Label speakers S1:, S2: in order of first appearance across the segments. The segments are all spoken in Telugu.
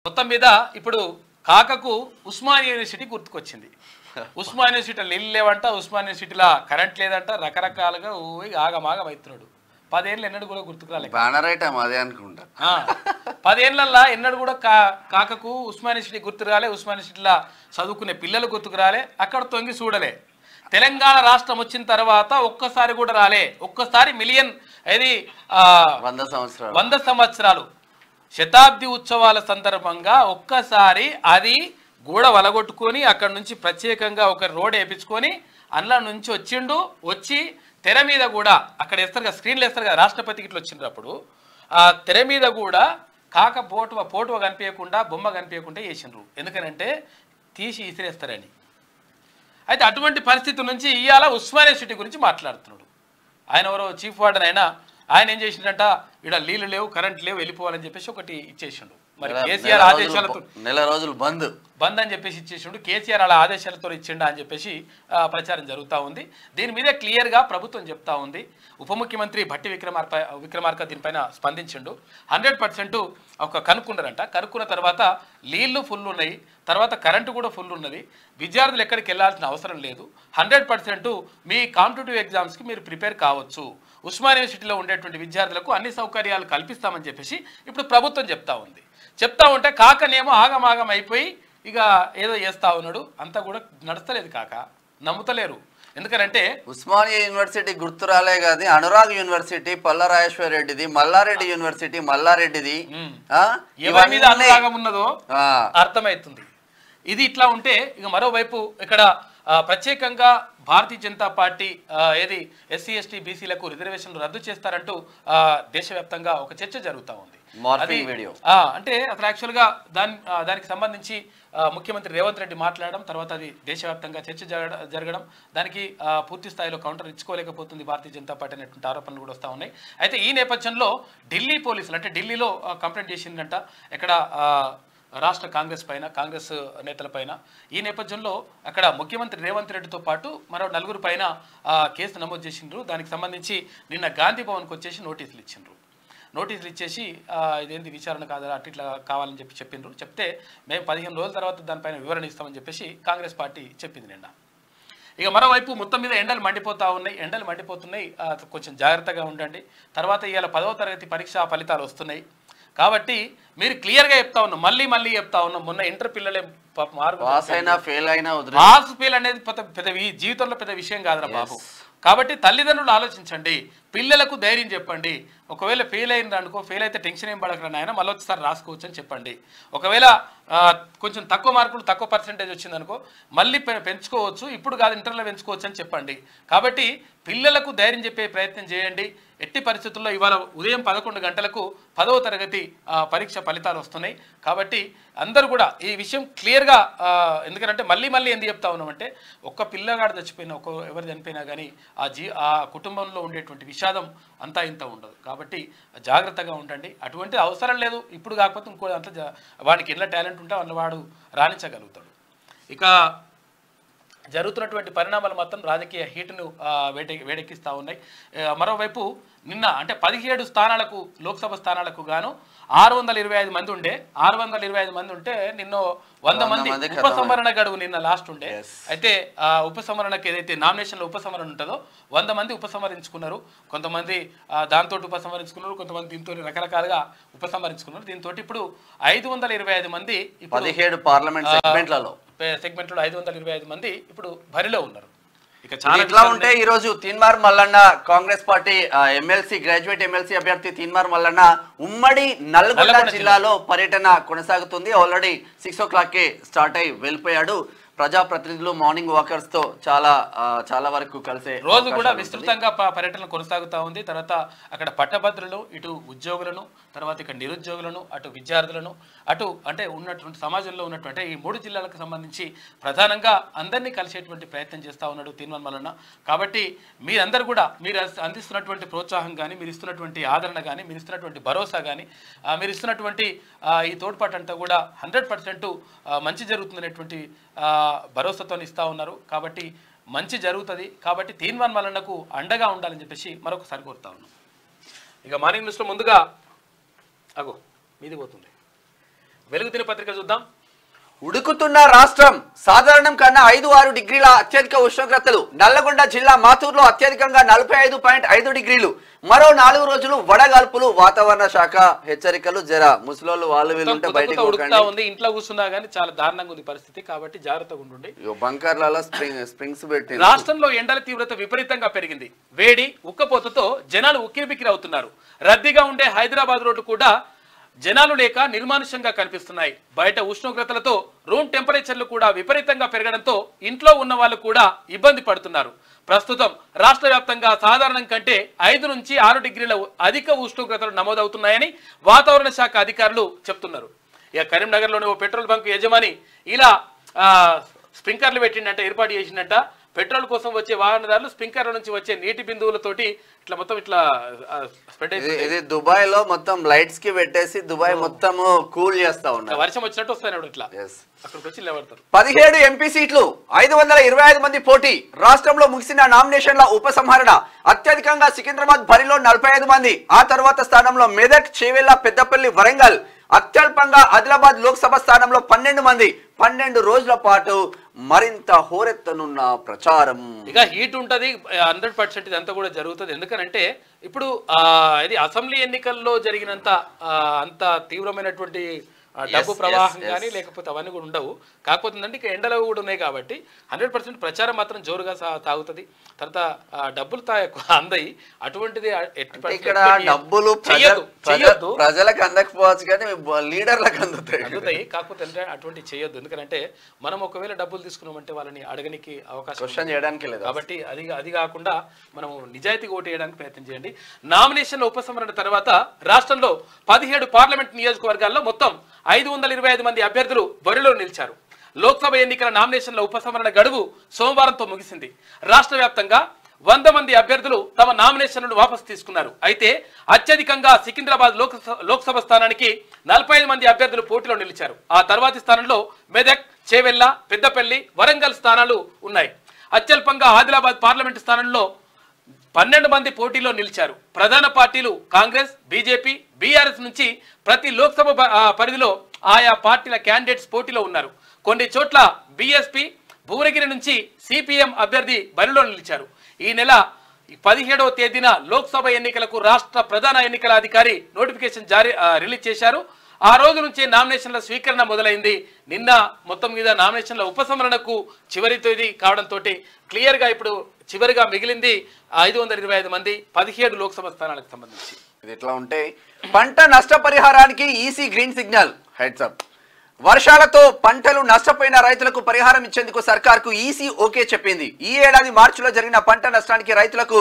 S1: మొత్తం మీద ఇప్పుడు కాకకు ఉస్మానియా యూనివర్సిటీ గుర్తుకొచ్చింది. ఉస్మానియా యూనివర్సిటీలో నీళ్ళు లేవంట, ఉస్మానియా యూనివర్సిటీలో కరెంట్ లేదంట, రకరకాలుగా ఆగమాగం అవుతున్నాడు. 10 ఏళ్ళు ఎన్నడూ కూడా గుర్తుకురాలేదు. 10 ఏళ్ళల్లో ఎన్నడూ కూడా కాకకు ఉస్మానియా యూనివర్సిటీ గుర్తురాలే, ఉస్మానియా యూనివర్సిటీలో చదువుకునే పిల్లలు గుర్తుకురాలే, అక్కడ తొంగి చూడలే. తెలంగాణ రాష్ట్రం వచ్చిన తర్వాత ఒక్కసారి కూడా రాలే. ఒక్కసారి మిలియన్ అది 100 సంవత్సరాలు శతాబ్ది ఉత్సవాల సందర్భంగా ఒక్కసారి అది గూడ వలగొట్టుకొని అక్కడ నుంచి ప్రత్యేకంగా ఒక రోడ్ వేయించుకొని అందులో నుంచి వచ్చిండు. వచ్చి తెర మీద కూడా అక్కడ వేస్తారు కదా, స్క్రీన్లు వేస్తారు కదా, రాష్ట్రపతికి ఇట్లా వచ్చినప్పుడు ఆ తెర మీద కూడా కాక ఫోటో కనిపించకుండా బొమ్మ కనిపించకుండా వేసిండ్రు. ఎందుకనంటే తీసి ఇసిరేస్తారని. అయితే అటువంటి పరిస్థితి నుంచి ఇవాళ ఉస్మానియా యూనివర్సిటీ గురించి మాట్లాడుతున్నాడు. ఆయన ఎవరో చీఫ్ వార్డెన్ అయినా ఆయన ఏం చేసిండంట, ఇక్కడ నీళ్లు లేవు, కరెంట్ లేవు, వెళ్ళిపోవాలని చెప్పేసి ఒకటి ఇచ్చేసిండు. మరి కేసీఆర్ ఆదేశాలతో
S2: నెల రోజులు
S1: బంద్ అని చెప్పేసి ఇచ్చేసిండు. కేసీఆర్ అలా ఆదేశాలతో ఇచ్చిండా అని చెప్పేసి ప్రచారం జరుగుతూ ఉంది. దీని మీద క్లియర్గా ప్రభుత్వం చెప్తా ఉంది. ఉప ముఖ్యమంత్రి భట్టి విక్రమార్క దీనిపైన స్పందించిండు. 100% ఒక కనుక్కున్నారంట. కనుక్కున్న తర్వాత నీళ్లు ఫుల్ ఉన్నాయి, తర్వాత కరెంటు కూడా ఫుల్ ఉన్నది, విద్యార్థులు ఎక్కడికి వెళ్ళాల్సిన అవసరం లేదు, 100% మీ కాంపిటేటివ్ ఎగ్జామ్స్కి మీరు ప్రిపేర్ కావచ్చు, ఉస్మానియా యూనివర్సిటీలో ఉండేటువంటి విద్యార్థులకు అన్ని సౌకర్యాలు కల్పిస్తామని చెప్పేసి ఇప్పుడు ప్రభుత్వం చెప్తా ఉంది. చెప్తా ఉంటే కాకనేమో ఆగమాగం అయిపోయి ఇక ఏదో చేస్తా ఉన్నాడు. అంతా కూడా నడుస్తలేదు, కాక నమ్ముతలేరు. ఎందుకంటే
S2: ఉస్మానియా యూనివర్సిటీ గుర్తురాలే కాదు, అనురాగ్ యూనివర్సిటీ పల్లరాజేశ్వర రెడ్డిది, మల్లారెడ్డి యూనివర్సిటీ మల్లారెడ్డిది,
S1: ఎవరి మీద అనురాగం ఉన్నదో అర్థమవుతుంది. ఇది ఇట్లా ఉంటే ఇక మరోవైపు ఇక్కడ ప్రత్యేకంగా భారతీయ జనతా పార్టీ ఏది ఎస్సీ ఎస్టీ బీసీలకు రిజర్వేషన్లు రద్దు చేస్తారంటూ దేశవ్యాప్తంగా ఒక చర్చ జరుగుతూ ఉంది. అంటే అసలు యాక్చువల్గా దానికి సంబంధించి ముఖ్యమంత్రి రేవంత్ రెడ్డి మాట్లాడడం, తర్వాత అది దేశవ్యాప్తంగా చర్చ జరగడం, దానికి పూర్తి స్థాయిలో కౌంటర్ ఇచ్చుకోలేకపోతుంది భారతీయ జనతా పార్టీ అనేటువంటి ఆరోపణలు కూడా వస్తూ ఉన్నాయి. అయితే ఈ నేపథ్యంలో ఢిల్లీ పోలీసులు అంటే ఢిల్లీలో కంప్లైంట్ చేసిందంట ఎక్కడ రాష్ట్ర కాంగ్రెస్ నేతల పైన. ఈ నేపథ్యంలో అక్కడ ముఖ్యమంత్రి రేవంత్ రెడ్డితో పాటు మరో 4 పైన కేసు నమోదు చేసిండ్రు. దానికి సంబంధించి నిన్న గాంధీ భవన్కి వచ్చేసి నోటీసులు ఇచ్చిండ్రు. నోటీసులు ఇచ్చేసి ఇదేంటి విచారణ కాదా అటు ఇట్లా కావాలని చెప్పిండ్రు. చెప్తే మేము 15 రోజుల తర్వాత దానిపైన వివరణ ఇస్తామని చెప్పేసి కాంగ్రెస్ పార్టీ చెప్పింది నిన్న. ఇక మరోవైపు మొత్తం మీద ఎండలు మండిపోతున్నాయి. కొంచెం జాగ్రత్తగా ఉండండి. తర్వాత ఇవాళ 10వ తరగతి పరీక్షా ఫలితాలు వస్తున్నాయి కాబట్టి మీరు క్లియర్గా చెప్తా ఉన్నాం, మళ్ళీ చెప్తా ఉన్నాం. మొన్న ఇంటర్ పిల్లలే పాస్ ఫెయిల్ అనేది పెద్ద జీవితంలో పెద్ద విషయం కాదురా బాబు. కాబట్టి తల్లిదండ్రులు ఆలోచించండి, పిల్లలకు ధైర్యం చెప్పండి. ఒకవేళ ఫెయిల్ అయింది అనుకో, ఫెయిల్ అయితే టెన్షన్ ఏం పడకరా నాయన, మళ్ళీ వచ్చేసారి రాసుకోవచ్చు అని చెప్పండి. ఒకవేళ కొంచెం తక్కువ మార్కులు తక్కువ పర్సెంటేజ్ వచ్చిందనుకో మళ్ళీ పెంచుకోవచ్చు, ఇప్పుడు కాదు ఇంటర్లో పెంచుకోవచ్చు అని చెప్పండి. కాబట్టి పిల్లలకు ధైర్యం చెప్పే ప్రయత్నం చేయండి. ఎట్టి పరిస్థితుల్లో ఇవాళ ఉదయం 11 గంటలకు 10వ తరగతి పరీక్ష ఫలితాలు వస్తున్నాయి. కాబట్టి అందరూ కూడా ఈ విషయం క్లియర్గా, ఎందుకంటే మళ్ళీ ఎందుకు చెప్తా ఉన్నామంటే ఒక్క పిల్లగాడు చచ్చిపోయినా ఎవరు చనిపోయినా కానీ ఆ కుటుంబంలో ఉండేటువంటి విషాదం అంతా ఇంత ఉండదు. కాబట్టి జాగ్రత్తగా ఉండండి. అటువంటి అవసరం లేదు, ఇప్పుడు కాకపోతే ఇంకో అంతా వాడికి ఎట్లా టాలెంట్ ఉంటే వాడు రాణించగలుగుతాడు. ఇక జరుగుతున్నటువంటి పరిణామాలు మాత్రం రాజకీయ హీటును వేడెక్కిస్తూ ఉన్నాయి. మరోవైపు నిన్న అంటే 17 స్థానాలకు లోక్సభ స్థానాలకు గాను 625 మంది ఉండే. 625 మంది ఉంటే నిన్న 100 మంది ఉపసంహరణ గడువు నిన్న లాస్ట్ ఉండే. అయితే ఉపసంహరణకు ఏదైతే నామినేషన్లో ఉపసంహరణ ఉంటుందో 100 మంది ఉపసంహరించుకున్నారు. కొంతమంది దాంతో ఉపసంహరించుకున్నారు, కొంతమంది దీంతో రకరకాలుగా ఉపసంహరించుకున్నారు. దీంతో ఇప్పుడు 525 మంది
S2: 17 పార్లమెంట్
S1: సెగ్మెంట్లో 525 మంది ఇప్పుడు బరిలో ఉన్నారు.
S2: ఇక చాలా ఉంటే ఈ రోజు Teenmar Mallanna Congress party graduate MLC అభ్యర్థి తీన్మార్ మల్లన్న ఉమ్మడి నల్గొండ జిల్లాలో పర్యటన కొనసాగుతుంది. ఆల్రెడీ 6 o'clock స్టార్ట్ అయి వెళ్ళిపోయాడు. ప్రజాప్రతినిధులు మార్నింగ్ వాకర్స్ తో చాలా వరకు కలిసే
S1: రోజు కూడా విస్తృతంగా పర్యటన కొనసాగుతూ ఉంది. తర్వాత అక్కడ పట్టభద్రులు, ఇటు ఉద్యోగులను, తర్వాత ఇక్కడ నిరుద్యోగులను, అటు విద్యార్థులను, అటు అంటే ఉన్నటువంటి సమాజంలో ఉన్నటువంటి ఈ 3 జిల్లాలకు సంబంధించి ప్రధానంగా అందరినీ కలిసేటువంటి ప్రయత్నం చేస్తూ ఉన్నాడు తీన్మార్ మల్లన్న. కాబట్టి మీరందరూ కూడా మీరు అందిస్తున్నటువంటి ప్రోత్సాహం కానీ, మీరు ఇస్తున్నటువంటి ఆదరణ కానీ, మీరు ఇస్తున్నటువంటి భరోసా కానీ, మీరు ఇస్తున్నటువంటి ఈ తోడ్పాటు అంతా కూడా 100% మంచి జరుగుతుందనేటువంటి భరోసాతో ఇస్తూ ఉన్నారు. కాబట్టి మంచి జరుగుతుంది. కాబట్టి తీన్మార్ మల్లన్నకు అండగా ఉండాలని చెప్పేసి మరొకసారి కోరుతా ఉన్నాం. ఇక మార్నింగ్ న్యూస్లో ముందుగా మీది పోతుంది వెలుగు దినపత్రిక చూద్దాం.
S2: ఉడుకుతున్న రాష్ట్రం, సాధారణం కన్నా 5-6 డిగ్రీల అత్యధిక ఉష్ణోగ్రతలు. నల్లగొండ జిల్లా మాతూరులో అత్యధికంగా 45.5 డిగ్రీలు. మరో 4 రోజులు వడగాల్పులు. వాతావరణ శాఖ హెచ్చరికలు. జర ముసలోళ్ళు వాళ్ళు వీళ్ళుంటే బయటకు
S1: ఉంది, ఇంట్లో కూర్చున్నా గానీ చాలా దారుణంగా ఉంది పరిస్థితి, కాబట్టి జాగ్రత్తగా ఉండండి.
S2: బంకర్లలో స్ప్రింగ్స్ పెట్టి
S1: రాష్ట్రంలో ఎండల తీవ్రత విపరీతంగా పెరిగింది. వేడి ఉక్కపోతతో జనాలు ఉక్కిరిబిక్కిరి అవుతున్నారు. రద్దీగా ఉండే హైదరాబాద్ రోడ్డు కూడా జనాలు లేక నిర్మానుష్యంగా కనిపిస్తున్నాయి. బయట ఉష్ణోగ్రతలతో రూమ్ టెంపరేచర్లు కూడా విపరీతంగా పెరగడంతో ఇంట్లో ఉన్న వాళ్ళు కూడా ఇబ్బంది పడుతున్నారు. ప్రస్తుతం రాష్ట్ర వ్యాప్తంగా సాధారణం కంటే 5 నుంచి 6 డిగ్రీల అధిక ఉష్ణోగ్రతలు నమోదవుతున్నాయని వాతావరణ శాఖ అధికారులు చెప్తున్నారు. ఇక కరీంనగర్లోని ఓ పెట్రోల్ బంక్ యజమాని ఇలా స్ప్రింక్లర్లు పెట్టిండంట, ఏర్పాటు చేసిందంట. పెట్రోల్ కోసం వచ్చే వాహనదారులు స్ప్రింక్లర్ల నుంచి వచ్చే నీటి బిందువులతోటి ఇట్లా మొత్తం ఇట్లా స్ప్రెడ్ అయింది.
S2: ఇది దుబాయ్ లో మొత్తం లైట్స్ కి పెట్టేసి దుబాయ్ మొత్తం కూల్ చేస్తా ఉన్నారు.
S1: వర్షం వచ్చినట్టు వస్తాయి ఇట్లా అక్కడికి వచ్చి నిలబడతారు.
S2: 17 ఎంపీ సీట్లు, 525 మంది పోటీ. రాష్ట్రంలో ముగిసిన నామినేషన్ల ఉపసంహరణ. అత్యధికంగా సికింద్రాబాద్ బరిలో 45 మంది. ఆ తర్వాత స్థానంలో మెదక్, చేవెళ్ల, పెద్దపల్లి, వరంగల్. అత్యల్పంగా ఆదిలాబాద్ లోక్సభ స్థానంలో 12 మంది. 12 రోజుల పాటు మరింత హోరెత్తనున్న ప్రచారం.
S1: ఇక హీట్ ఉంటది 100%. ఇదంతా కూడా జరుగుతుంది. ఎందుకనంటే ఇప్పుడు ఇది అసెంబ్లీ ఎన్నికల్లో జరిగినంత అంత తీవ్రమైనటువంటి డబ్బు ప్రవాహం కానీ లేకపోతే అవన్నీ కూడా ఉండవు. కాకపోతే ఏంటంటే ఇక ఎండలు కూడా ఉన్నాయి కాబట్టి 100% ప్రచారం మాత్రం జోరుగా సాగుతుంది. తర్వాత డబ్బులు అందాయి. అటువంటిది
S2: ఇక్కడ డబ్బులు ప్రజలకు అందకపోవచ్చు కానీ లీడర్లకు అందుతాయి.
S1: కాకపోతే అటువంటి చేయొద్దు. ఎందుకంటే మనం ఒకవేళ డబ్బులు తీసుకున్నామంటే వాళ్ళని అడగనికి అవకాశం
S2: చేయడానికి లేదు.
S1: కాబట్టి అది కాకుండా మనం నిజాయితీగా ఓటు వేయడానికి ప్రయత్నం చేయండి. నామినేషన్ల ఉపసంహరణ తర్వాత రాష్ట్రంలో 17 పార్లమెంట్ నియోజకవర్గాల్లో మొత్తం 525 మంది అభ్యర్థులు బరిలో నిలిచారు. లోక్సభ ఎన్నికల నామినేషన్ల ఉపసంహరణ గడువు సోమవారంతో ముగిసింది. రాష్ట్ర వ్యాప్తంగా 100 మంది అభ్యర్థులు తమ నామినేషన్లను వాపసు తీసుకున్నారు. అయితే అత్యధికంగా సికింద్రాబాద్ లోక్సభ స్థానానికి 45 మంది అభ్యర్థులు పోటీలో నిలిచారు. ఆ తర్వాతి స్థానంలో మెదక్, చేవెళ్ల, పెద్దపల్లి, వరంగల్ స్థానాలు ఉన్నాయి. అత్యల్పంగా ఆదిలాబాద్ పార్లమెంటు స్థానంలో 12 మంది పోటీలో నిలిచారు. ప్రధాన పార్టీలు కాంగ్రెస్, బీజేపీ, బీఆర్ఎస్ నుంచి ప్రతి లోక్సభ పరిధిలో ఆయా పార్టీల క్యాండిడేట్స్ పోటీలో ఉన్నారు. కొన్ని చోట్ల బీఎస్పీ, భువనగిరి నుంచి సిపిఎం అభ్యర్థి బరిలో నిలిచారు. ఈ నెల 17వ తేదీన లోక్సభ ఎన్నికలకు రాష్ట్ర ప్రధాన ఎన్నికల అధికారి నోటిఫికేషన్ రిలీజ్ చేశారు. ఆ రోజు నుంచే నామినేషన్ల స్వీకరణ మొదలైంది. నిన్న మొత్తం మీద నామినేషన్ల ఉపసంహరణకు చివరి తేదీ కావడంతో క్లియర్ గా ఇప్పుడు చివరిగా మిగిలింది 525 మంది 17 లోక్సభ స్థానాలకు సంబంధించి.
S2: ఇది ఎట్లా ఉంటే పంట నష్టపరిహారానికి EC green signal. Heads up. వర్షాలతో పంటలు నష్టపోయిన రైతులకు పరిహారం ఇచ్చేందుకు సర్కార్కు ఈసీ ఓకే చెప్పింది. ఈ ఏడాది మార్చిలో జరిగిన పంట నష్టానికి రైతులకు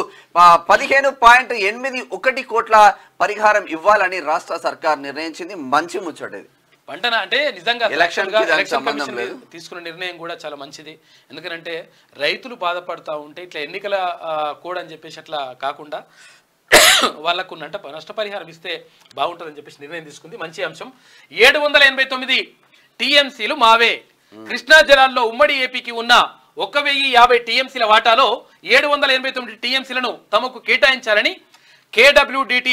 S2: 15.81 కోట్ల పరిహారం ఇవ్వాలని రాష్ట్ర సర్కార్ నిర్ణయించింది. మంచి ముచ్చటది.
S1: పంట అంటే నిజంగా ఎలక్షన్ తీసుకున్న నిర్ణయం కూడా చాలా మంచిది. ఎందుకంటే రైతులు బాధపడతా ఉంటే ఇట్లా ఎన్నికల కోడ్ అని చెప్పేసి అట్లా కాకుండా వాళ్ళకు నష్టపరిహారం ఇస్తే బాగుంటుందని చెప్పేసి నిర్ణయం తీసుకుంది. మంచి అంశం. 789 టీఎంసీలు మావే. కృష్ణా జలాల్లో ఉమ్మడి ఏపీకి ఉన్న 1050 టీఎంసీల వాటాలో 789 టీఎంసీలను తమకు కేటాయించాలని KWDT